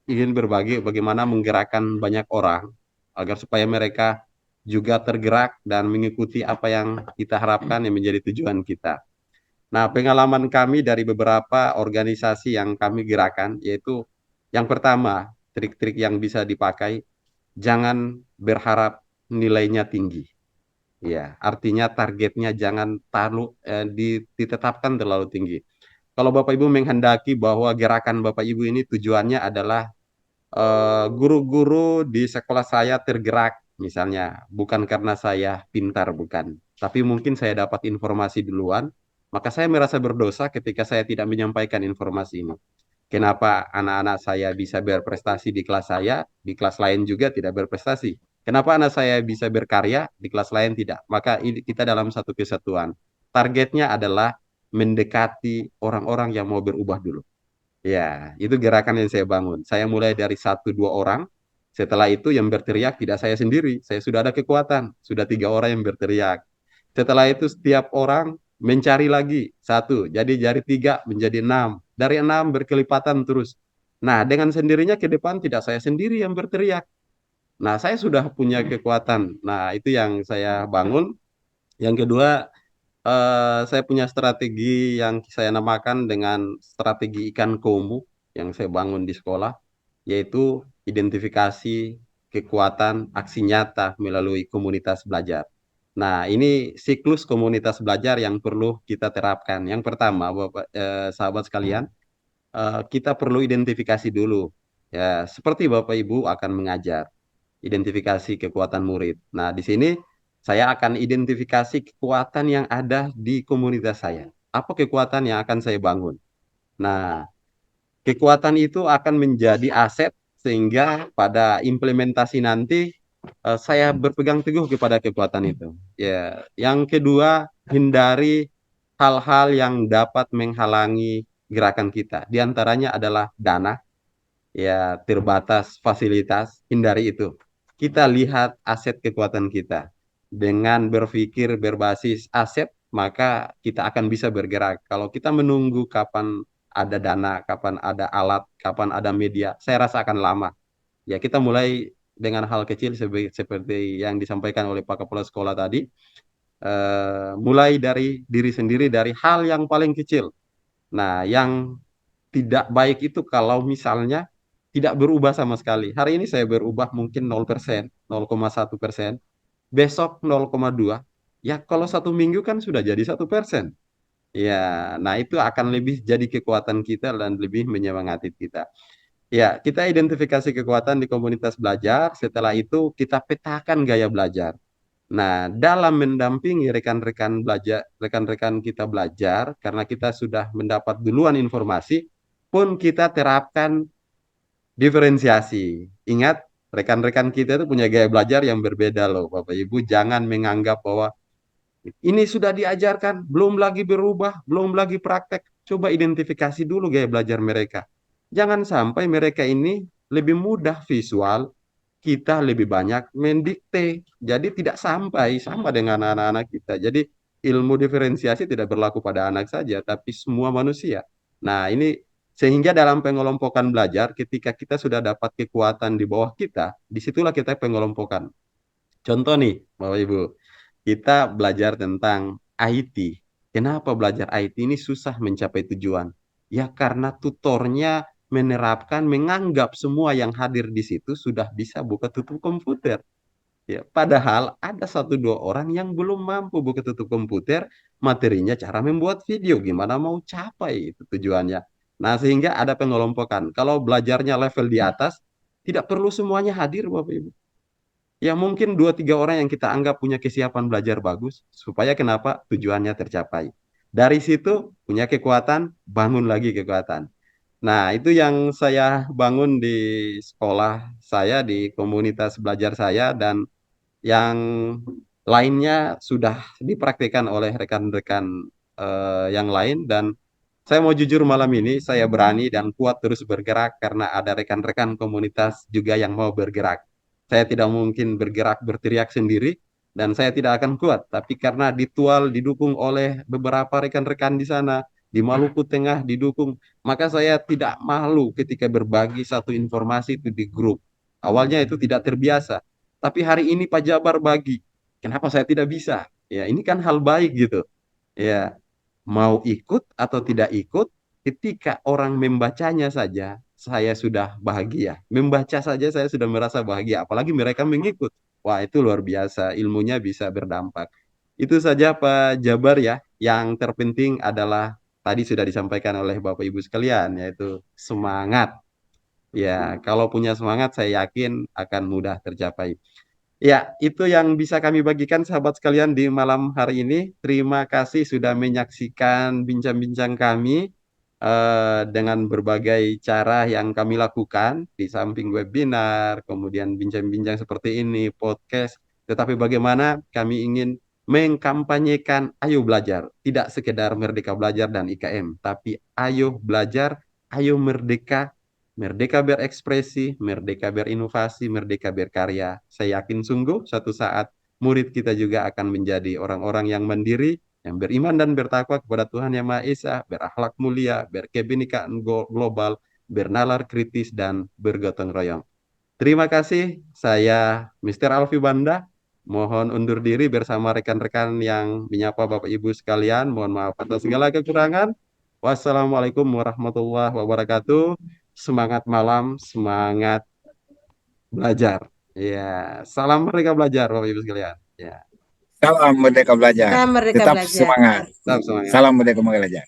ingin berbagi bagaimana menggerakkan banyak orang agar supaya mereka juga tergerak dan mengikuti apa yang kita harapkan yang menjadi tujuan kita. Nah, pengalaman kami dari beberapa organisasi yang kami gerakan, yaitu yang pertama, trik-trik yang bisa dipakai, jangan berharap nilainya tinggi. Ya, artinya targetnya jangan ditetapkan terlalu tinggi. Kalau Bapak Ibu menghendaki bahwa gerakan Bapak Ibu ini tujuannya adalah guru-guru di sekolah saya tergerak, misalnya, bukan karena saya pintar, bukan. Tapi mungkin saya dapat informasi duluan, maka saya merasa berdosa ketika saya tidak menyampaikan informasi ini. Kenapa anak-anak saya bisa berprestasi di kelas saya, di kelas lain juga tidak berprestasi? Kenapa anak saya bisa berkarya, di kelas lain tidak? Maka kita dalam satu kesatuan. Targetnya adalah mendekati orang-orang yang mau berubah dulu. Ya, itu gerakan yang saya bangun. Saya mulai dari 1-2 orang. Setelah itu yang berteriak tidak saya sendiri. Saya sudah ada kekuatan. Sudah 3 orang yang berteriak. Setelah itu setiap orang mencari lagi satu. Jadi dari 3 menjadi 6. Dari 6 berkelipatan terus. Nah, dengan sendirinya ke depan tidak saya sendiri yang berteriak. Nah, saya sudah punya kekuatan. Nah, itu yang saya bangun. Yang kedua, saya punya strategi yang saya namakan dengan strategi ikan komu yang saya bangun di sekolah, yaitu identifikasi kekuatan aksi nyata melalui komunitas belajar. Nah, ini siklus komunitas belajar yang perlu kita terapkan. Yang pertama, sahabat sekalian, kita perlu identifikasi dulu. Ya, seperti Bapak Ibu akan mengajar, identifikasi kekuatan murid. Nah, di sini saya akan identifikasi kekuatan yang ada di komunitas saya. Apa kekuatan yang akan saya bangun? Nah, kekuatan itu akan menjadi aset sehingga pada implementasi nanti saya berpegang teguh kepada kekuatan itu. Ya, yang kedua, hindari hal-hal yang dapat menghalangi gerakan kita. Di antaranya adalah dana, ya terbatas fasilitas, hindari itu. Kita lihat aset kekuatan kita. Dengan berpikir berbasis aset, maka kita akan bisa bergerak. Kalau kita menunggu kapan ada dana, kapan ada alat, kapan ada media, saya rasa akan lama. Ya, kita mulai dengan hal kecil seperti yang disampaikan oleh Pak Kepala Sekolah tadi. Mulai dari diri sendiri, dari hal yang paling kecil. Nah, yang tidak baik itu kalau misalnya tidak berubah sama sekali. Hari ini saya berubah mungkin 0%, 0,1%, besok 0,2. Ya kalau 1 minggu kan sudah jadi 1%. Ya, nah itu akan lebih jadi kekuatan kita dan lebih menyemangati kita. Ya, kita identifikasi kekuatan di komunitas belajar, setelah itu kita petakan gaya belajar. Nah, dalam mendampingi rekan-rekan belajar, rekan-rekan kita belajar, karena kita sudah mendapat duluan informasi, pun kita terapkan diferensiasi. Ingat, rekan-rekan kita itu punya gaya belajar yang berbeda loh, Bapak Ibu. Jangan menganggap bahwa ini sudah diajarkan, belum lagi berubah, belum lagi praktek. Coba identifikasi dulu gaya belajar mereka. Jangan sampai mereka ini lebih mudah visual, kita lebih banyak mendikte. Jadi tidak sampai sama dengan anak-anak kita. Jadi ilmu diferensiasi tidak berlaku pada anak saja, tapi semua manusia. Nah, ini sehingga dalam pengelompokan belajar, ketika kita sudah dapat kekuatan di bawah kita, disitulah kita pengelompokan. Contoh nih, Bapak Ibu, kita belajar tentang IT. Kenapa belajar IT ini susah mencapai tujuan? Ya karena tutornya menerapkan, menganggap semua yang hadir di situ sudah bisa buka tutup komputer. Ya, padahal ada 1-2 orang yang belum mampu buka tutup komputer, materinya cara membuat video, gimana mau capai itu tujuannya. Nah, sehingga ada pengelompokan. Kalau belajarnya level di atas, tidak perlu semuanya hadir, Bapak Ibu. Ya mungkin 2-3 orang yang kita anggap punya kesiapan belajar bagus, supaya kenapa tujuannya tercapai. Dari situ punya kekuatan, bangun lagi kekuatan. Nah, itu yang saya bangun di sekolah saya, di komunitas belajar saya, dan yang lainnya sudah dipraktikkan oleh rekan-rekan yang lain. Dan saya mau jujur, malam ini saya berani dan kuat terus bergerak karena ada rekan-rekan komunitas juga yang mau bergerak. Saya tidak mungkin bergerak berteriak sendiri dan saya tidak akan kuat. Tapi karena didukung oleh beberapa rekan-rekan di sana, di Maluku Tengah didukung, maka saya tidak malu ketika berbagi satu informasi itu di grup. Awalnya itu tidak terbiasa, tapi hari ini Pak Jabar bagi, kenapa saya tidak bisa? Ya, ini kan hal baik gitu. Ya, mau ikut atau tidak ikut, ketika orang membacanya saja, saya sudah bahagia. Membaca saja saya sudah merasa bahagia, apalagi mereka mengikut. Wah, itu luar biasa, ilmunya bisa berdampak. Itu saja Pak Jabar ya. Yang terpenting adalah tadi sudah disampaikan oleh Bapak Ibu sekalian, yaitu semangat. Ya, kalau punya semangat saya yakin akan mudah tercapai. Ya, itu yang bisa kami bagikan sahabat sekalian di malam hari ini. Terima kasih sudah menyaksikan bincang-bincang kami dengan berbagai cara yang kami lakukan di samping webinar, kemudian bincang-bincang seperti ini, podcast. Tetapi bagaimana kami ingin mengkampanyekan ayo belajar, tidak sekedar Merdeka Belajar dan IKM, tapi ayo belajar, ayo merdeka, merdeka berekspresi, merdeka berinovasi, merdeka berkarya. Saya yakin sungguh suatu saat murid kita juga akan menjadi orang-orang yang mandiri, yang beriman dan bertakwa kepada Tuhan Yang Maha Esa, berakhlak mulia, berkebinekaan global, bernalar kritis, dan bergotong royong. Terima kasih, saya Mr. Alfi Banda. Mohon undur diri bersama rekan-rekan yang menyapa Bapak Ibu sekalian. Mohon maaf atas segala kekurangan. Wassalamualaikum warahmatullahi wabarakatuh. Semangat malam, semangat belajar. Ya, salam Merdeka Belajar Bapak Ibu sekalian. Ya, Salam Merdeka Belajar. Kita merdeka Tetap belajar. semangat. tetap semangat. Salam Merdeka Belajar.